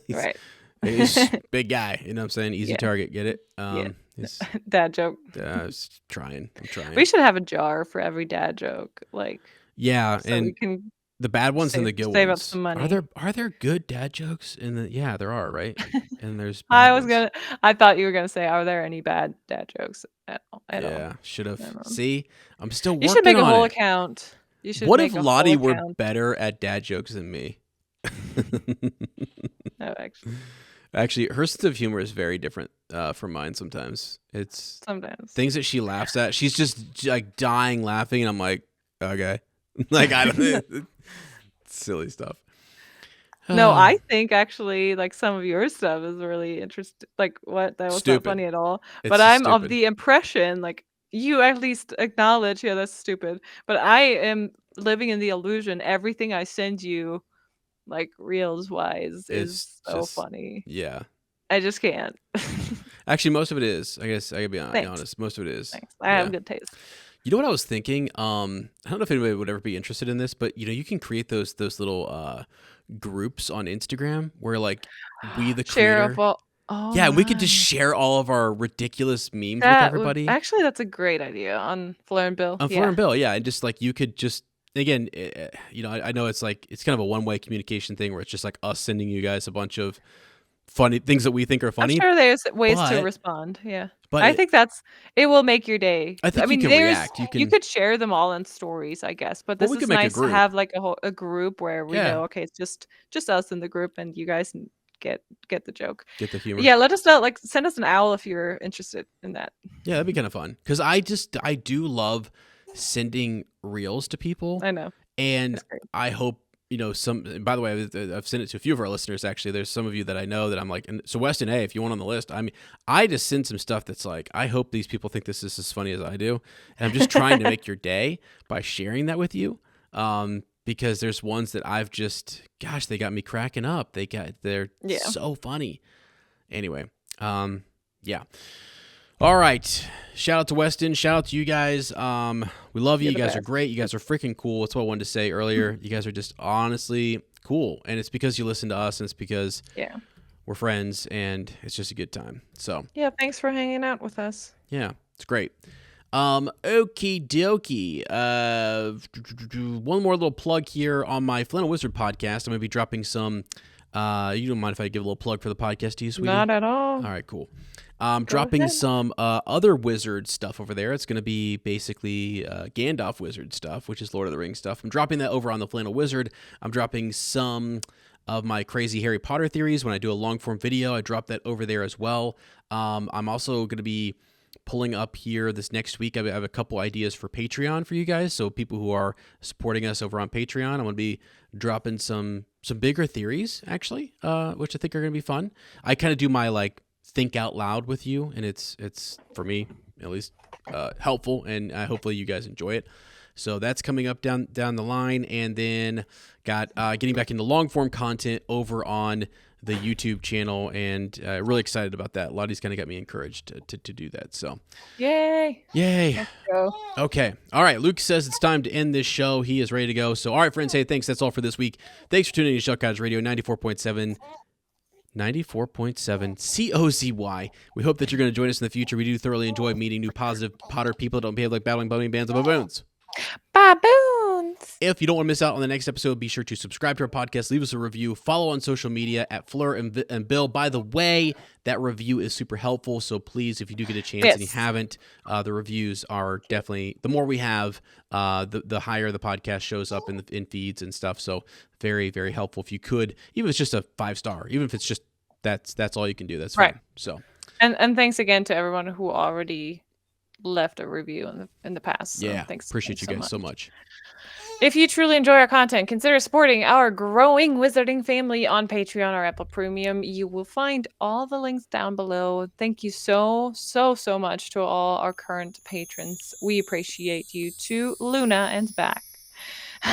he's, Right. he's a big guy. You know what I'm saying? Easy Yeah. target. Get it? Yeah. He's Dad joke. I was trying. I'm trying. We should have a jar for every dad joke, like, Yeah, so we and can the bad ones and save the good save up ones. some Are money. there good dad jokes in the? Yeah, there are, right? And there's I bad was ones. I thought you were gonna say, are there any bad dad jokes at all? Yeah, should have. Um, See, I'm still you should working make a on whole it. account. You should What if make a whole Lottie were account. better at dad jokes than me? No, actually, Actually, her sense of humor is very different from mine. Sometimes it's sometimes. things that she laughs at. She's just like dying laughing, and I'm like, okay, like I don't. Silly stuff. No, I think actually, like, some of your stuff is really interesting. Like, what? That was not Stupid. funny at all. It's But just I'm of stupid. the impression, like, you at least acknowledge, yeah, that's stupid. But I am living in the illusion everything I send you, like, reels wise, It's is so just funny. yeah. I just can't. Actually, most of it is. I guess I gotta be Thanks. honest. Most of it is. Thanks. I Yeah. have good taste. You know what I was thinking? I don't know if anybody would ever be interested in this, but you can create those little groups on Instagram where like we the Share of creator. all. Oh Yeah, we could my. just share all of our ridiculous memes with That would everybody. actually, that's a great idea on Fleur and Bill. On Fleur Yeah. and Bill, yeah, and just like you could just again, I know it's like it's kind of a one-way communication thing where it's just like us sending you guys a bunch of funny things that we think are I'm funny, sure there's ways to but respond. Yeah. but I think it will make your day. I I think you mean, can react. You you can could share them all in stories, I guess, but well, this we is can make a nice to group. have like a group where we Yeah, know, okay, it's just us in the group and you guys get the joke. get the humor. Yeah, let us know, like send us an owl if you're interested in that. Yeah, that'd be kind of fun because I do love sending reels to people, I know. and It's great. I hope by the way, I've sent it to a few of our listeners, actually. There's some of you that I know that I'm like, and so Weston, hey, if you want on the list, I mean, I just send some stuff that's like, I hope these people think this is as funny as I do. And I'm just trying to make your day by sharing that with you. Because there's ones that I've just, gosh, they got me cracking up. They're so funny. Anyway, yeah. All right. Shout out to Weston. Shout out to you guys. We love you. You guys are great. You guys are freaking cool. That's what I wanted to say earlier. You guys are just honestly cool. And it's because you listen to us, and it's because we're friends, and it's just a good time. So yeah, thanks for hanging out with us. Yeah, it's great. Okie dokie. One more little plug here on my Flannel Wizard podcast. I'm going to be dropping some. You don't mind if I give a little plug for the podcast to you, sweetie? Not at all. All right, cool. Dropping some other wizard stuff over there. It's going to be basically Gandalf wizard stuff, which is Lord of the Rings stuff. I'm dropping that over on the Flannel Wizard. I'm dropping some of my crazy Harry Potter theories. When I do a long form video, I drop that over there as well. I'm also going to be pulling up here this next week. I have a couple ideas for Patreon for you guys. So people who are supporting us over on Patreon, I'm going to be dropping some bigger theories, actually, which I think are going to be fun. I kind of do my like think out loud with you, and it's for me at least helpful, and hopefully you guys enjoy it. So that's coming up down the line, and then got getting back into long form content over on the YouTube channel, and really excited about that. Lottie's kind of got me encouraged to do that. So yay! Let's go. Okay, all right. Luke says it's time to end this show. He is ready to go. So all right, friends. Hey, thanks. That's all for this week. Thanks for tuning in to Shell Cottage Radio 94.7 COZY. We hope that you're going to join us in the future. We do thoroughly enjoy meeting new positive Potter people that don't behave like battling bowling bands of baboons. Baboons! If you don't want to miss out on the next episode, be sure to subscribe to our podcast, leave us a review, follow on social media at fleurandbill. By the way, that review is super helpful, so please, if you do get a chance and you haven't, the reviews are definitely, the more we have, the higher the podcast shows up in feeds and stuff, so very, very helpful if you could, even if it's just a 5-star, even if it's just, that's all you can do, that's fine. Right. So, and thanks again to everyone who already left a review in the past. So thanks. Appreciate you guys so much. If you truly enjoy our content, consider supporting our growing wizarding family on Patreon or Apple Premium. You will find all the links down below. Thank you so much to all our current patrons. We appreciate you. To Luna and back.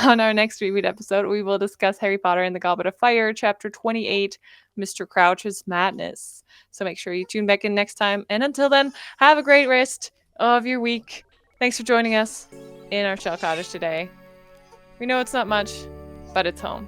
On our next reread episode, we will discuss Harry Potter and the Goblet of Fire, Chapter 28, Mr. Crouch's Madness. So make sure you tune back in next time. And until then, have a great rest of your week. Thanks for joining us in our Shell Cottage today. We know it's not much, but it's home.